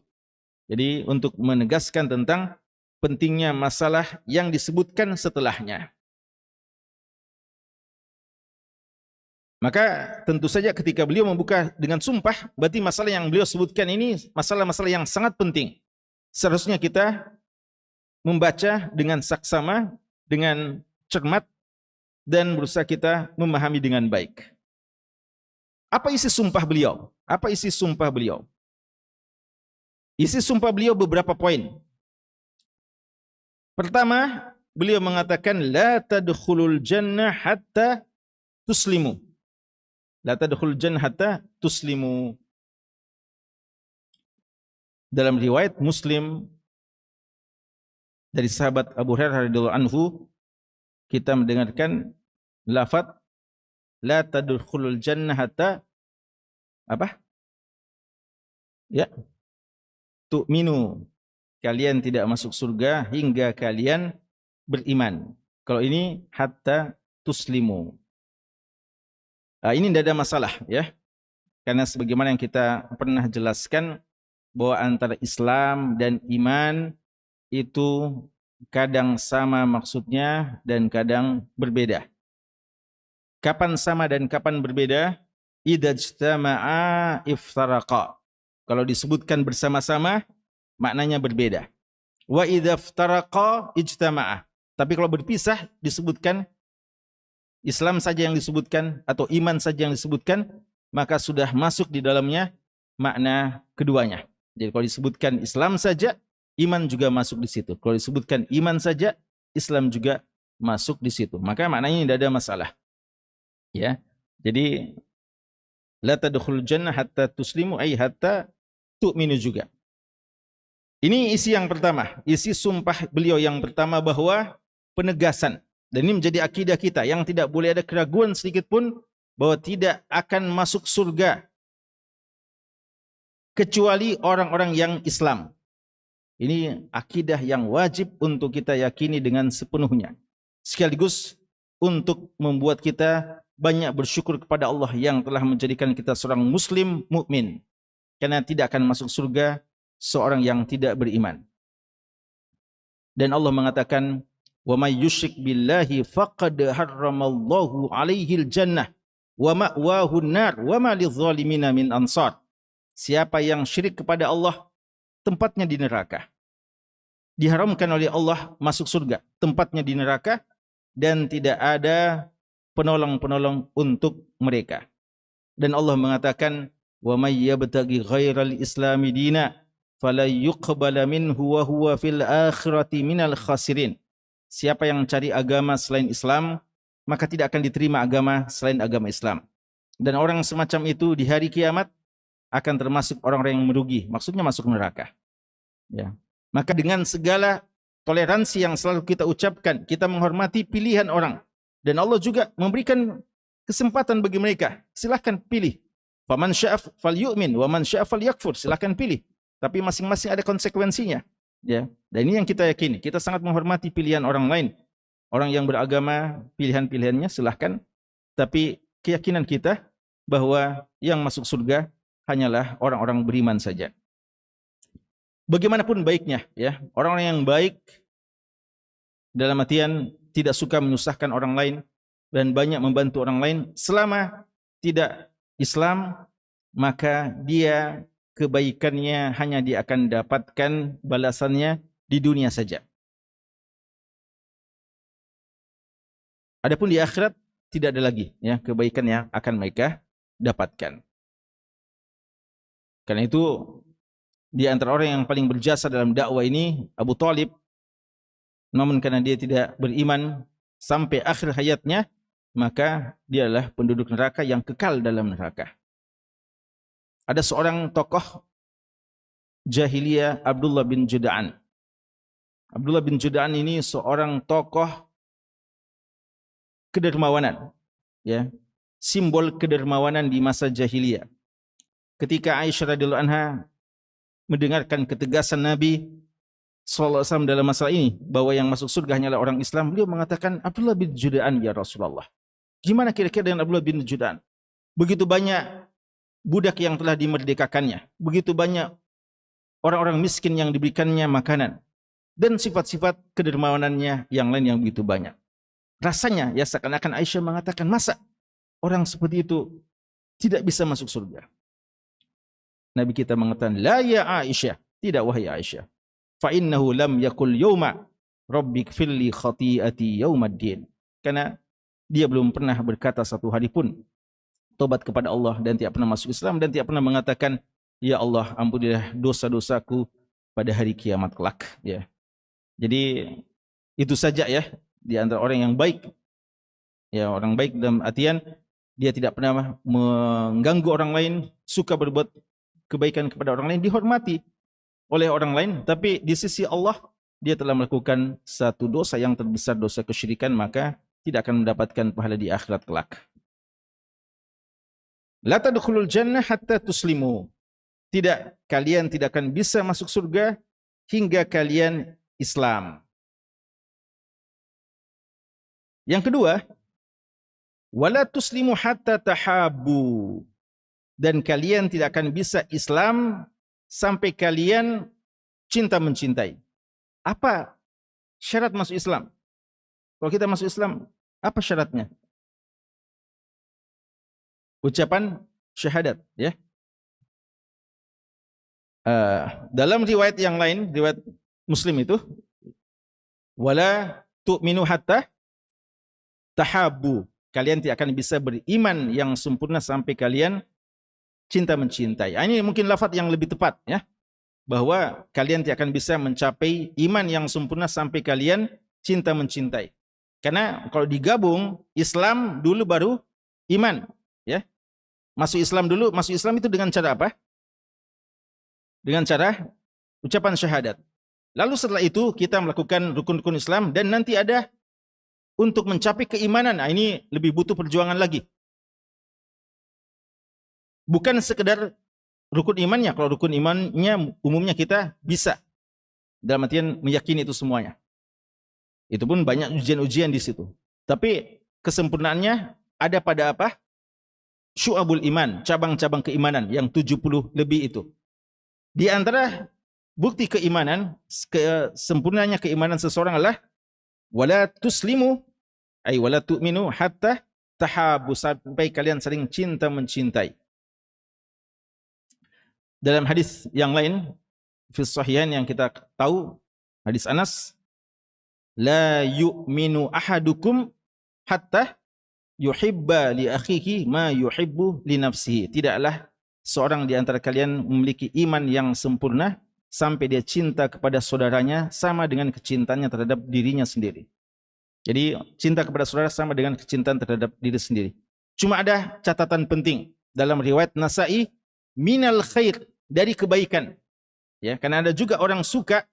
Jadi untuk menegaskan tentang pentingnya masalah yang disebutkan setelahnya. Maka tentu saja ketika beliau membuka dengan sumpah, berarti masalah yang beliau sebutkan ini masalah-masalah yang sangat penting. Seharusnya kita membaca dengan saksama, dengan cermat, dan berusaha kita memahami dengan baik. Apa isi sumpah beliau? Apa isi sumpah beliau? Isi sumpah beliau beberapa poin. Pertama, beliau mengatakan la tadkhulul jannah hatta tuslimu. La tadkhulul jannah hatta tuslimu. Dalam riwayat Muslim dari sahabat Abu Hurairah radhiyallahu anhu, kita mendengarkan lafaz la tadkhulul jannah hatta apa? Ya, tu'minu. Kalian tidak masuk surga hingga kalian beriman. Kalau ini hatta tuslimu. Ini tidak ada masalah ya. Karena sebagaimana yang kita pernah jelaskan bahwa antara Islam dan iman itu kadang sama maksudnya dan kadang berbeda. Kapan sama dan kapan berbeda? Idza ijtama'a iftaraqa. Kalau disebutkan bersama-sama maknanya berbeda. Wa idza iftaraqa ijtama'a. Tapi kalau berpisah disebutkan Islam saja yang disebutkan atau iman saja yang disebutkan, maka sudah masuk di dalamnya makna keduanya. Jadi kalau disebutkan Islam saja, iman juga masuk di situ. Kalau disebutkan iman saja, Islam juga masuk di situ. Maka maknanya tidak ada masalah. Ya. Jadi la tadkhulul jannah hatta tuslimu ay hatta tu'minu juga. Ini isi yang pertama, isi sumpah beliau yang pertama bahwa penegasan. Dan ini menjadi akidah kita yang tidak boleh ada keraguan sedikit pun bahwa tidak akan masuk surga kecuali orang-orang yang Islam. Ini akidah yang wajib untuk kita yakini dengan sepenuhnya. Sekaligus untuk membuat kita banyak bersyukur kepada Allah yang telah menjadikan kita seorang muslim mukmin. Karena tidak akan masuk surga seorang yang tidak beriman. Dan Allah mengatakan, "Wa may yusyrik billahi faqad harramallahu 'alaihil jannah wa ma'wahu an-nar wa ma lidh-dhalimina min ansar." Siapa yang syirik kepada Allah, tempatnya di neraka. Diharamkan oleh Allah masuk surga, tempatnya di neraka dan tidak ada penolong-penolong untuk mereka. Dan Allah mengatakan, "Wa may yabtaghi ghairal islami dina fala yuqbala minhu wa huwa fil akhirati minal khasirin." Siapa yang mencari agama selain Islam, maka tidak akan diterima agama selain agama Islam. Dan orang semacam itu di hari kiamat akan termasuk orang-orang yang merugi, maksudnya masuk neraka. Ya. Maka dengan segala toleransi yang selalu kita ucapkan, kita menghormati pilihan orang. Dan Allah juga memberikan kesempatan bagi mereka. Silahkan pilih. Faman syaa falyu'min wa man syaa falyakfur. Silahkan pilih. Tapi masing-masing ada konsekuensinya. Ya. Dan ini yang kita yakini. Kita sangat menghormati pilihan orang lain. Orang yang beragama, pilihan-pilihannya silahkan. Tapi keyakinan kita bahwa yang masuk surga hanyalah orang-orang beriman saja. Bagaimanapun baiknya, ya, orang-orang yang baik dalam artian tidak suka menyusahkan orang lain dan banyak membantu orang lain, selama tidak Islam, maka dia kebaikannya hanya dia akan dapatkan balasannya di dunia saja. Adapun di akhirat tidak ada lagi ya kebaikan yang akan mereka dapatkan. Karena itu di antara orang yang paling berjasa dalam dakwah ini Abu Thalib, namun karena dia tidak beriman sampai akhir hayatnya, maka dia adalah penduduk neraka yang kekal dalam neraka. Ada seorang tokoh jahiliyah, Abdullah bin Juda'an. Abdullah bin Juda'an ini seorang tokoh kedermawanan, ya, simbol kedermawanan di masa jahiliyah. Ketika Aisyah radhiyallahu anha mendengarkan ketegasan Nabi SAW dalam masalah ini, bahwa yang masuk surga hanyalah orang Islam, beliau mengatakan, Abdullah bin Juda'an ya Rasulullah. Gimana kira-kira dengan Abdullah bin Juda'an? Begitu banyak budak yang telah dimerdekakannya, begitu banyak orang-orang miskin yang diberikannya makanan, dan sifat-sifat kedermawanannya yang lain yang begitu banyak. Rasanya ya seakan-akan Aisyah mengatakan, masa orang seperti itu tidak bisa masuk surga? Nabi kita mengatakan, la ya Aisyah, tidak wahai Aisyah. Fa innahu lam yakul yawma rabbighfirli khati'ati yaumaddin. Karena dia belum pernah berkata satu hari pun tobat kepada Allah dan tidak pernah masuk Islam dan tidak pernah mengatakan, ya Allah ampunilah dosa-dosaku pada hari kiamat kelak, ya. Jadi itu saja ya di antara orang yang baik. Ya, orang baik dalam artian dia tidak pernah mengganggu orang lain, suka berbuat kebaikan kepada orang lain, dihormati oleh orang lain, tapi di sisi Allah dia telah melakukan satu dosa yang terbesar, dosa kesyirikan, maka tidak akan mendapatkan pahala di akhirat kelak. La tadkhulul jannah hatta tuslimu. Tidak, kalian tidak akan bisa masuk surga hingga kalian Islam. Yang kedua, wala tuslimu hatta tahabu. Dan kalian tidak akan bisa Islam sampai kalian cinta mencintai. Apa syarat masuk Islam? Kalau kita masuk Islam, apa syaratnya? Ucapan syahadat, ya. Dalam riwayat yang lain, riwayat Muslim itu, wala tu'minu hatta tahabu. Kalian tidak akan bisa beriman yang sempurna sampai kalian cinta mencintai. Ini mungkin lafaz yang lebih tepat, ya. Bahwa kalian tidak akan bisa mencapai iman yang sempurna sampai kalian cinta mencintai. Karena kalau digabung, Islam dulu baru iman, ya. Masuk Islam dulu, masuk Islam itu dengan cara apa? Dengan cara ucapan syahadat. Lalu setelah itu kita melakukan rukun-rukun Islam dan nanti ada untuk mencapai keimanan. Nah, ini lebih butuh perjuangan lagi. Bukan sekedar rukun imannya. Kalau rukun imannya umumnya kita bisa. Dalam artian meyakini itu semuanya. Itu pun banyak ujian-ujian di situ. Tapi kesempurnaannya ada pada apa? Syu'abul iman, cabang-cabang keimanan yang 70 lebih itu. Di antara bukti keimanan, sempurnanya keimanan seseorang adalah wala tuslimu ay wala tu'minu hatta tahabu, sampai kalian saling cinta mencintai. Dalam hadis yang lain fi sahihain yang kita tahu, hadis Anas, la yu'minu ahadukum hatta yuhibba li akhihi ma yuhibbu li nafsihi. Tidaklah seorang di antara kalian memiliki iman yang sempurna sampai dia cinta kepada saudaranya sama dengan kecintaannya terhadap dirinya sendiri. Jadi cinta kepada saudara sama dengan kecintaan terhadap diri sendiri. Cuma ada catatan penting dalam riwayat Nasa'i, minal khair, dari kebaikan. Ya, karena ada juga orang suka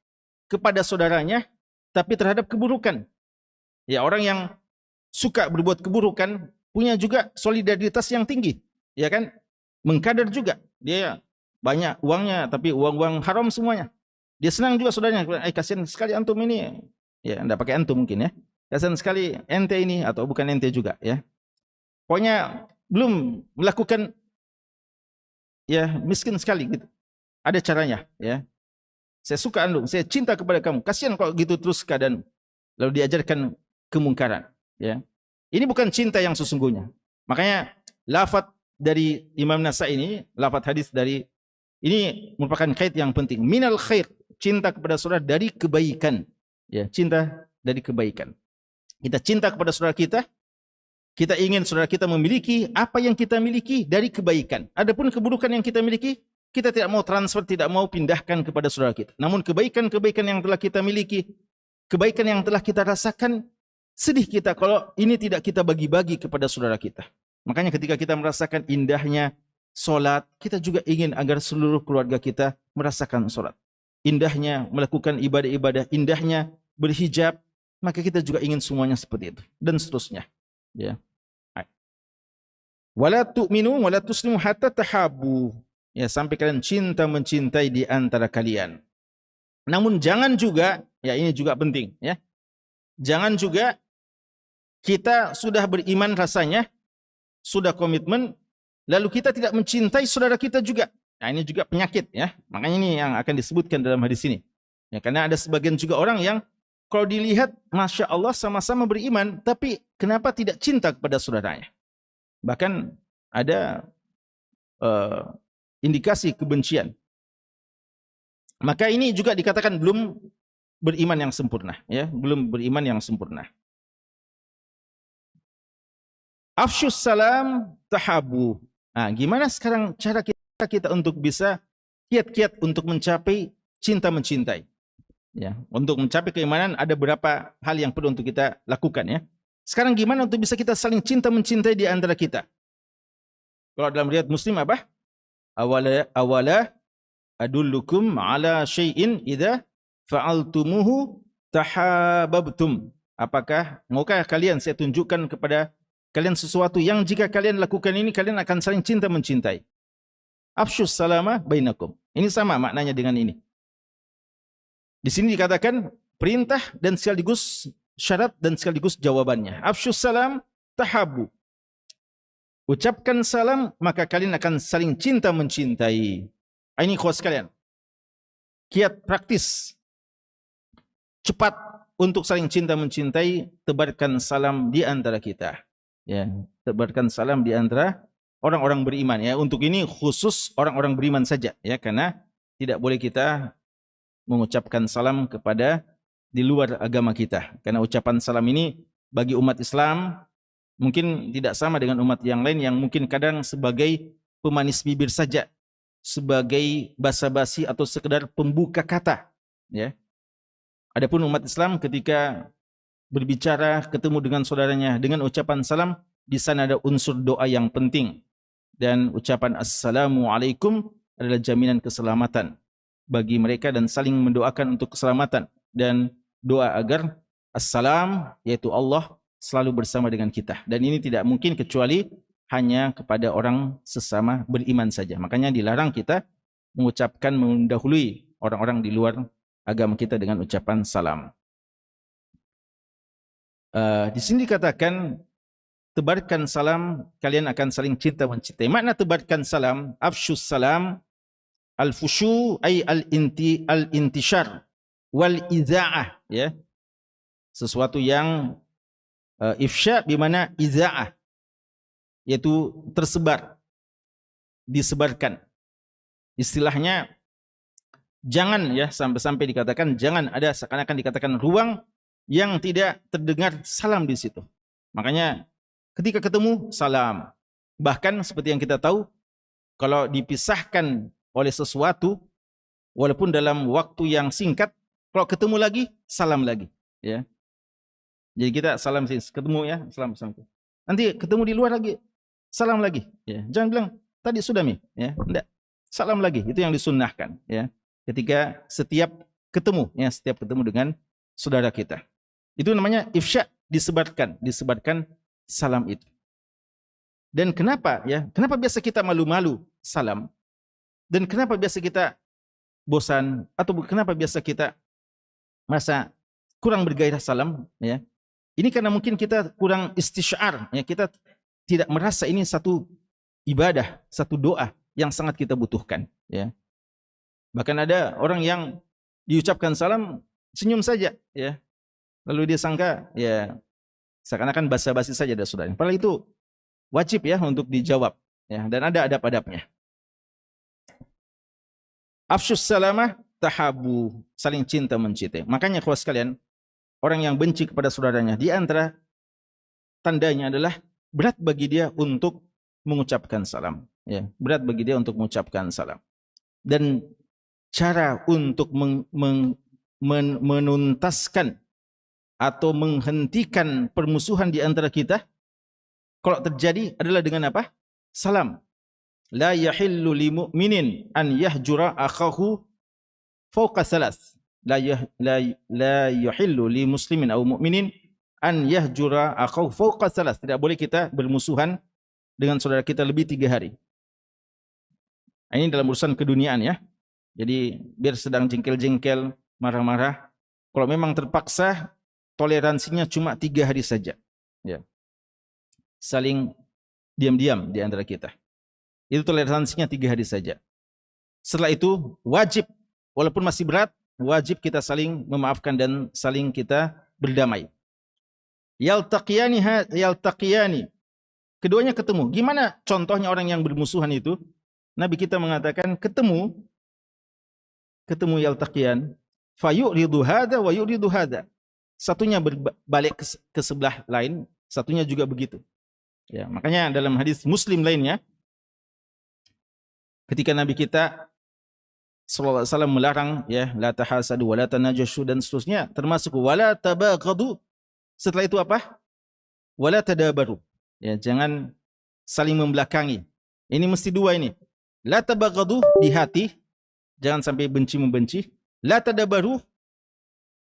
kepada saudaranya tapi terhadap keburukan. Ya, orang yang suka berbuat keburukan punya juga solidaritas yang tinggi, ya kan? Mengkader juga, dia banyak uangnya tapi uang-uang haram semuanya. Dia senang juga saudaranya, kasihan sekali antum ini. Ya, enggak pakai antum mungkin, ya. Kasihan sekali ente ini, atau bukan ente juga, ya. Pokoknya belum melakukan, ya, miskin sekali gitu. Ada caranya, ya. Saya suka antum, saya cinta kepada kamu. Kasihan kalau gitu terus keadaan. Lalu diajarkan kemungkaran, ya. Ini bukan cinta yang sesungguhnya. Makanya lafaz dari Imam Nasa'i ini, lafaz hadis dari ini merupakan kait yang penting. Minal khair, cinta kepada saudara dari kebaikan. Ya, cinta dari kebaikan. Kita cinta kepada saudara kita ingin saudara kita memiliki apa yang kita miliki dari kebaikan. Adapun keburukan yang kita miliki, kita tidak mau transfer, tidak mau pindahkan kepada saudara kita. Namun kebaikan-kebaikan yang telah kita miliki, kebaikan yang telah kita rasakan, sedih kita kalau ini tidak kita bagi-bagi kepada saudara kita. Makanya ketika kita merasakan indahnya solat, kita juga ingin agar seluruh keluarga kita merasakan solat. Indahnya melakukan ibadah-ibadah, indahnya berhijab, maka kita juga ingin semuanya seperti itu. Dan seterusnya. Ya. Wala tu'minu wala tuslimu hatta tahabu. Ya, sampai kalian cinta mencintai di antara kalian. Namun jangan juga, ya ini juga penting, ya. Jangan juga kita sudah beriman rasanya, sudah komitmen, lalu kita tidak mencintai saudara kita juga. Nah, ini juga penyakit, ya. Makanya ini yang akan disebutkan dalam hadis ini. Ya, karena ada sebagian juga orang yang kalau dilihat, Masya Allah sama-sama beriman, tapi kenapa tidak cinta kepada saudaranya? Bahkan ada indikasi kebencian. Maka ini juga dikatakan belum beriman yang sempurna, ya, belum beriman yang sempurna. Afsyus salam tahabu. Nah, gimana sekarang cara kita untuk bisa kiat-kiat untuk mencapai cinta mencintai? Ya, untuk mencapai keimanan ada beberapa hal yang perlu untuk kita lakukan, ya. Sekarang gimana untuk bisa kita saling cinta mencintai di antara kita? Kalau dalam riwayat Muslim apa? Awala adullukum ala syai'in idza fa'altumuhu tahabbtum. maukah kalian saya tunjukkan kepada kalian sesuatu yang jika kalian lakukan ini kalian akan saling cinta mencintai. Afsyus salama bainakum. Ini sama maknanya dengan ini. Di sini dikatakan perintah dan sekaligus syarat dan sekaligus jawabannya. Afsyus salam tahabu. Ucapkan salam maka kalian akan saling cinta mencintai. Ini khusus kalian. Kiat praktis cepat untuk saling cinta mencintai, tebarkan salam di antara kita. Ya, tebarkan salam di antara orang-orang beriman ya. Untuk ini khusus orang-orang beriman saja ya, karena tidak boleh kita mengucapkan salam kepada di luar agama kita. Karena ucapan salam ini bagi umat Islam mungkin tidak sama dengan umat yang lain yang mungkin kadang sebagai pemanis bibir saja, sebagai basa-basi atau sekedar pembuka kata ya. Adapun umat Islam ketika berbicara ketemu dengan saudaranya dengan ucapan salam, di sana ada unsur doa yang penting. Dan ucapan Assalamualaikum adalah jaminan keselamatan bagi mereka dan saling mendoakan untuk keselamatan. Dan doa agar Assalam, yaitu Allah, selalu bersama dengan kita. Dan ini tidak mungkin kecuali hanya kepada orang sesama beriman saja. Makanya dilarang kita mengucapkan, mendahului orang-orang di luar agama kita dengan ucapan salam. Di sini dikatakan tebarkan salam, kalian akan saling cinta mencintai. Makna tebarkan salam, afsyus salam, al-fushu ay al-intishar wal iza'ah ya. Sesuatu yang ifsya bimana iza'ah, yaitu tersebar, disebarkan. Istilahnya jangan ya, sampai dikatakan jangan ada seakan-akan dikatakan ruang yang tidak terdengar salam di situ. Makanya ketika ketemu salam. Bahkan seperti yang kita tahu, kalau dipisahkan oleh sesuatu, walaupun dalam waktu yang singkat, kalau ketemu lagi, salam lagi. Ya. Jadi kita salam ketemu ya, salam. Nanti ketemu di luar lagi, salam lagi. Ya. Jangan bilang tadi sudah mi, ya, enggak. Salam lagi, itu yang disunnahkan. Ya. Ketika setiap ketemu dengan saudara kita. Itu namanya ifsya, disebarkan salam itu. Dan kenapa ya? Kenapa biasa kita malu-malu salam? Dan kenapa biasa kita bosan atau kenapa biasa kita merasa kurang bergairah salam ya? Ini karena mungkin kita kurang istisyar ya, kita tidak merasa ini satu ibadah, satu doa yang sangat kita butuhkan ya. Bahkan ada orang yang diucapkan salam senyum saja ya. Lalu dia sangka ya seakan-akan basa-basi saja ada saudara. Padahal itu wajib ya untuk dijawab ya, dan ada adab-adabnya. Afsyus salamah tahabu, saling cinta mencintai. Makanya kawan sekalian, orang yang benci kepada saudaranya, di antara tandanya adalah berat bagi dia untuk mengucapkan salam ya, berat bagi dia untuk mengucapkan salam. Dan cara untuk menuntaskan atau menghentikan permusuhan di antara kita kalau terjadi adalah dengan apa? Salam. La yahillu li mu'minin an yahjura akhahu fawqa thalath. La yahillu li muslimin atau mu'minin an yahjura akhahu fawqa thalath. Tidak boleh kita bermusuhan dengan saudara kita lebih 3 hari. Ini dalam urusan keduniaan ya. Jadi biar sedang jengkel-jengkel, marah-marah, kalau memang terpaksa toleransinya cuma 3 hari saja. Ya. Saling diam-diam di antara kita. Itu toleransinya 3 hari saja. Setelah itu wajib, walaupun masih berat, wajib kita saling memaafkan dan saling kita berdamai. Yaltaqiyani. Keduanya ketemu. Gimana contohnya orang yang bermusuhan itu? Nabi kita mengatakan ketemu yaltaqiyan, fayuridu hada wa yuridu hada. Satunya berbalik ke sebelah lain, satunya juga begitu. Ya, makanya dalam hadis Muslim lainnya, ketika Nabi kita sallallahu alaihi wasallam melarang ya, la tahasadu wa la tanajashu dan seterusnya, termasuk wala tabaghadu. Setelah itu apa? Wala tadabaru. Ya, jangan saling membelakangi. Ini mesti 2 ini. La tabaghadu di hati, jangan sampai benci-membenci. La tadabaru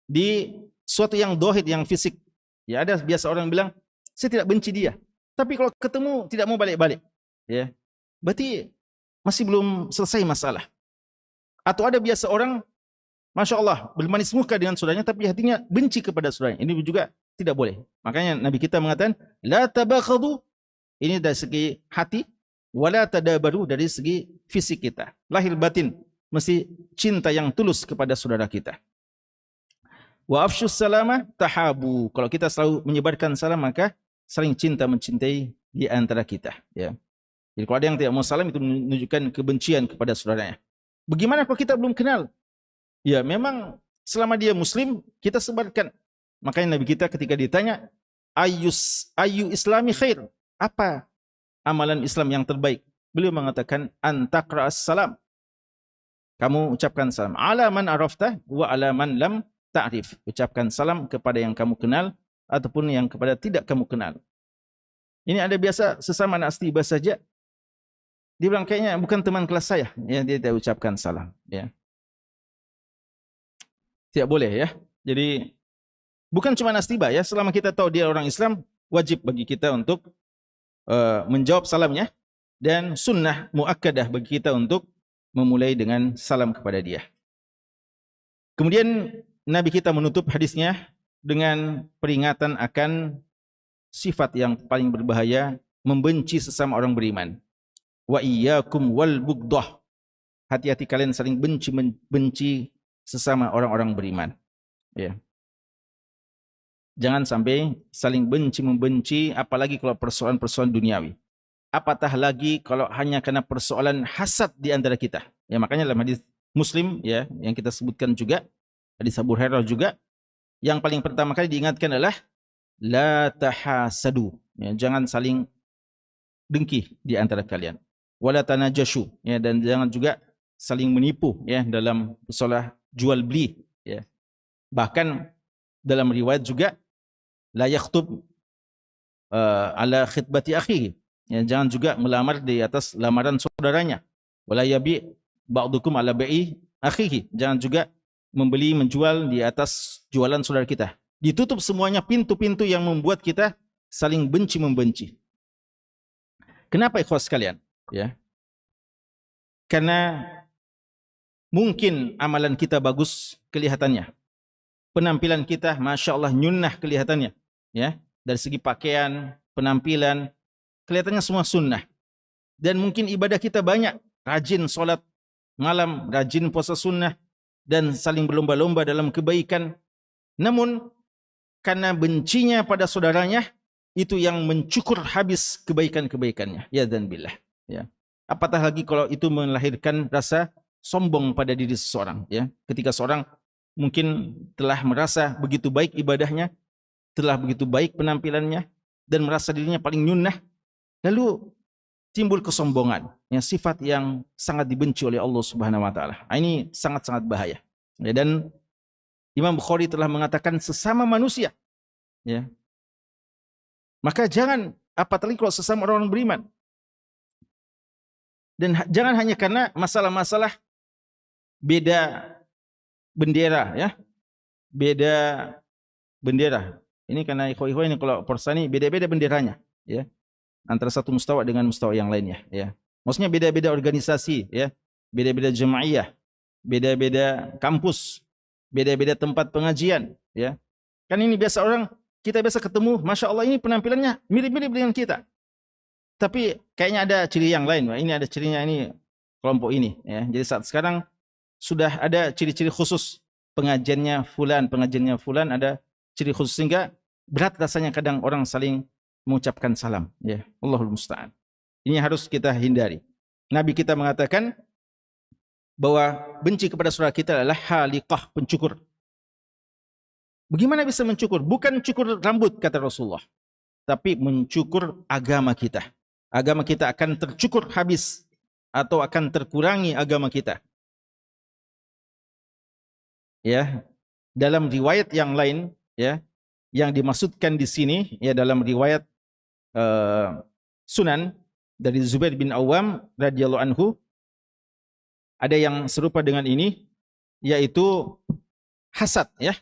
di suatu yang dohid, yang fisik. Ya, ada biasa orang bilang, saya tidak benci dia, tapi kalau ketemu tidak mau balik-balik. Ya, berarti masih belum selesai masalah. Atau ada biasa orang, Masya Allah, bermanis muka dengan saudaranya, tapi hatinya benci kepada saudaranya. Ini juga tidak boleh. Makanya Nabi kita mengatakan, la tabakhadu, ini dari segi hati, wala tadabaru, dari segi fisik kita. Lahir batin, mesti cinta yang tulus kepada saudara kita. Wa afsyus salama tahabu. Kalau kita selalu menyebarkan salam, maka saling cinta mencintai di antara kita. Ya. Jadi kalau ada yang tidak mau salam, itu menunjukkan kebencian kepada saudaranya. Bagaimana kalau kita belum kenal? Ya, memang selama dia Muslim, kita sebarkan. Makanya Nabi kita ketika ditanya, ayu islami khair? Apa amalan Islam yang terbaik? Beliau mengatakan, antaqra'as salam. Kamu ucapkan salam. Ala man arafta wa ala man lam ta'rif. Ucapkan salam kepada yang kamu kenal ataupun yang kepada tidak kamu kenal. Ini ada biasa sesama anak astiba saja. Dia bilang kayaknya bukan teman kelas saya. Ya, dia tidak ucapkan salam. Ya. Tidak boleh ya. Jadi bukan cuma astiba ya. Selama kita tahu dia orang Islam, wajib bagi kita untuk menjawab salamnya. Dan sunnah muakkadah bagi kita untuk memulai dengan salam kepada dia. Kemudian Nabi kita menutup hadisnya dengan peringatan akan sifat yang paling berbahaya, membenci sesama orang beriman. Wa iyyakum wal bughdhah. Hati-hati kalian saling benci sesama orang-orang beriman. Ya. Jangan sampai saling membenci, apalagi kalau persoalan-persoalan duniawi. Apatah lagi kalau hanya karena persoalan hasad di antara kita. Ya, makanya dalam hadis Muslim ya yang kita sebutkan juga, hadis Abu Hurairah juga, yang paling pertama kali diingatkan adalah la tahasadu. Ya, jangan saling dengki di antara kalian. Wala tanajashu, ya, dan jangan juga saling menipu ya dalam masalah jual beli ya. Bahkan dalam riwayat juga la yakhtub ala khitbati akhihi. Ya, jangan juga melamar di atas lamaran saudaranya. Wala yabi ba'dukum ala bai'i akhihi. Jangan juga membeli menjual di atas jualan saudara kita. Ditutup semuanya pintu-pintu yang membuat kita saling benci membenci. Kenapa ikhwas sekalian? Ya. Karena mungkin amalan kita bagus kelihatannya. Penampilan kita Masya Allah nyunnah kelihatannya. Ya. Dari segi pakaian, penampilan, kelihatannya semua sunnah. Dan mungkin ibadah kita banyak. Rajin sholat malam, rajin puasa sunnah, dan saling berlomba-lomba dalam kebaikan. Namun, karena bencinya pada saudaranya, itu yang mencukur habis kebaikan-kebaikannya. Ya dan billah. Ya. Apatah lagi kalau itu melahirkan rasa sombong pada diri seseorang. Ya. Ketika seorang mungkin telah merasa begitu baik ibadahnya, telah begitu baik penampilannya, dan merasa dirinya paling nyunnah, lalu timbul kesombongan, yang sifat yang sangat dibenci oleh Allah Subhanahu wa taala. Ini sangat-sangat bahaya. Ya, dan Imam Bukhari telah mengatakan sesama manusia. Ya. Maka jangan, apalagi kalau sesama orang beriman. Dan jangan hanya karena masalah-masalah beda bendera, ya. Beda bendera. Ini karena ikhwah-ikhwah ini kalau Persani beda-beda benderanya, ya. Antara satu mustawa dengan mustawa yang lainnya, ya. Maksudnya beda-beda organisasi, ya. Beda-beda jemaiyah, beda-beda kampus, beda-beda tempat pengajian, ya. Kan ini biasa orang, kita biasa ketemu, Masya Allah ini penampilannya mirip-mirip dengan kita. Tapi kayaknya ada ciri yang lain, ini ada cirinya ini kelompok ini, ya. Jadi saat sekarang sudah ada ciri-ciri khusus pengajiannya fulan ada ciri khusus sehingga berat rasanya kadang orang saling mengucapkan salam, ya. Allahul musta'an. Ini harus kita hindari. Nabi kita mengatakan bahwa benci kepada saudara kita adalah haliqah, pencukur. Bagaimana bisa mencukur? Bukan cukur rambut kata Rasulullah, tapi mencukur agama kita. Agama kita akan tercukur habis atau akan terkurangi agama kita. Ya, dalam riwayat yang lain, ya, yang dimaksudkan di sini, ya, dalam riwayat Sunan dari Zubair bin Awam radhiyallahu anhu, ada yang serupa dengan ini, yaitu hasad, ya.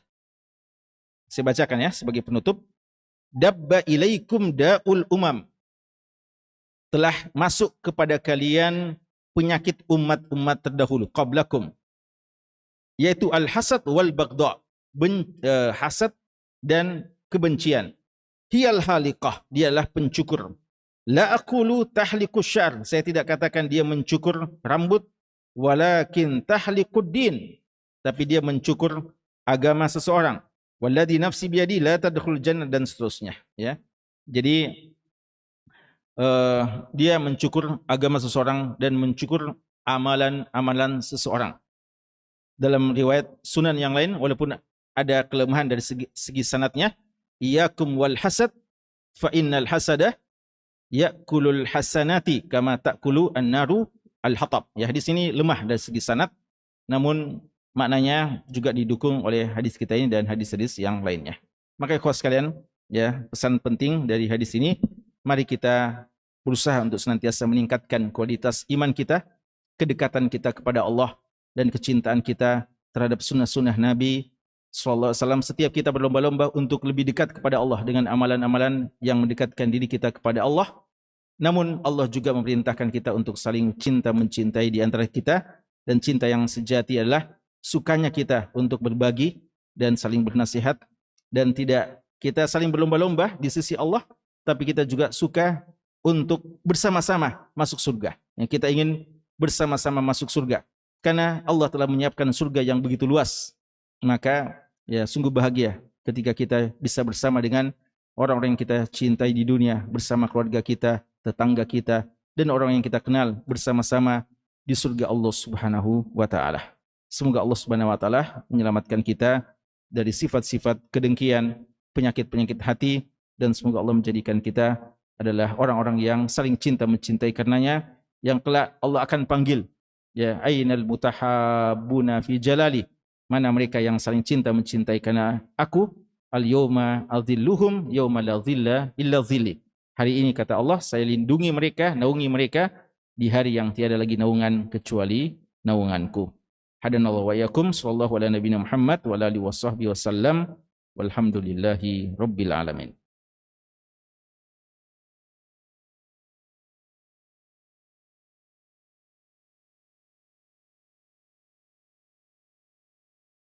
Saya bacakan ya sebagai penutup. dabba ilaikum da'ul umam. Telah masuk kepada kalian penyakit umat-umat terdahulu qablakum, yaitu al-hasad wal baghdha, hasad dan kebencian. Hiyal haliqah, dialah pencukur. La aqulu tahliqus syar, saya tidak katakan dia mencukur rambut, walakin tahliqud din, tapi dia mencukur agama seseorang. Walladzi nafsi biyadi la tadkhul jannah, dan seterusnya, ya. Jadi dia mencukur agama seseorang dan mencukur amalan-amalan seseorang. Dalam riwayat sunan yang lain, walaupun ada kelemahan dari segi sanadnya, iyakum wal hasad fa innal hasada ya'kulul hasanati kama ta'kulu an-naru al-hatab. Ya, hadis ini lemah dari segi sanad, namun maknanya juga didukung oleh hadis kita ini dan hadis-hadis yang lainnya. Maka ikhwas sekalian, ya, pesan penting dari hadis ini, mari kita berusaha untuk senantiasa meningkatkan kualitas iman kita, kedekatan kita kepada Allah, dan kecintaan kita terhadap sunnah-sunnah Nabi sallallahu alaihi wasallam. Setiap kita berlomba-lomba untuk lebih dekat kepada Allah dengan amalan-amalan yang mendekatkan diri kita kepada Allah. Namun Allah juga memerintahkan kita untuk saling cinta mencintai di antara kita, dan cinta yang sejati adalah sukanya kita untuk berbagi dan saling bernasihat, dan tidak kita saling berlomba-lomba di sisi Allah, tapi kita juga suka untuk bersama-sama masuk surga. Yang kita ingin bersama-sama masuk surga, karena Allah telah menyiapkan surga yang begitu luas. Maka ya, sungguh bahagia ketika kita bisa bersama dengan orang-orang yang kita cintai di dunia, bersama keluarga kita, tetangga kita, dan orang yang kita kenal, bersama-sama di surga Allah Subhanahu wa taala. Semoga Allah Subhanahu wa taala menyelamatkan kita dari sifat-sifat kedengkian, penyakit-penyakit hati, dan semoga Allah menjadikan kita adalah orang-orang yang saling cinta mencintai karenanya, yang kelak Allah akan panggil, ya, ainal mutahabbuna fi jalali, mana mereka yang saling cinta mencintai karena aku, al-yawma adzilluhum yawma la dhilla illa dhilli. Hari ini kata Allah, saya lindungi mereka, naungi mereka di hari yang tiada lagi naungan kecuali naunganku. Hadanallahu wa iyyakum, sallallahu ala nabiyina Muhammad wa ala alihi washabbihi wasallam, walhamdulillahi rabbil alamin.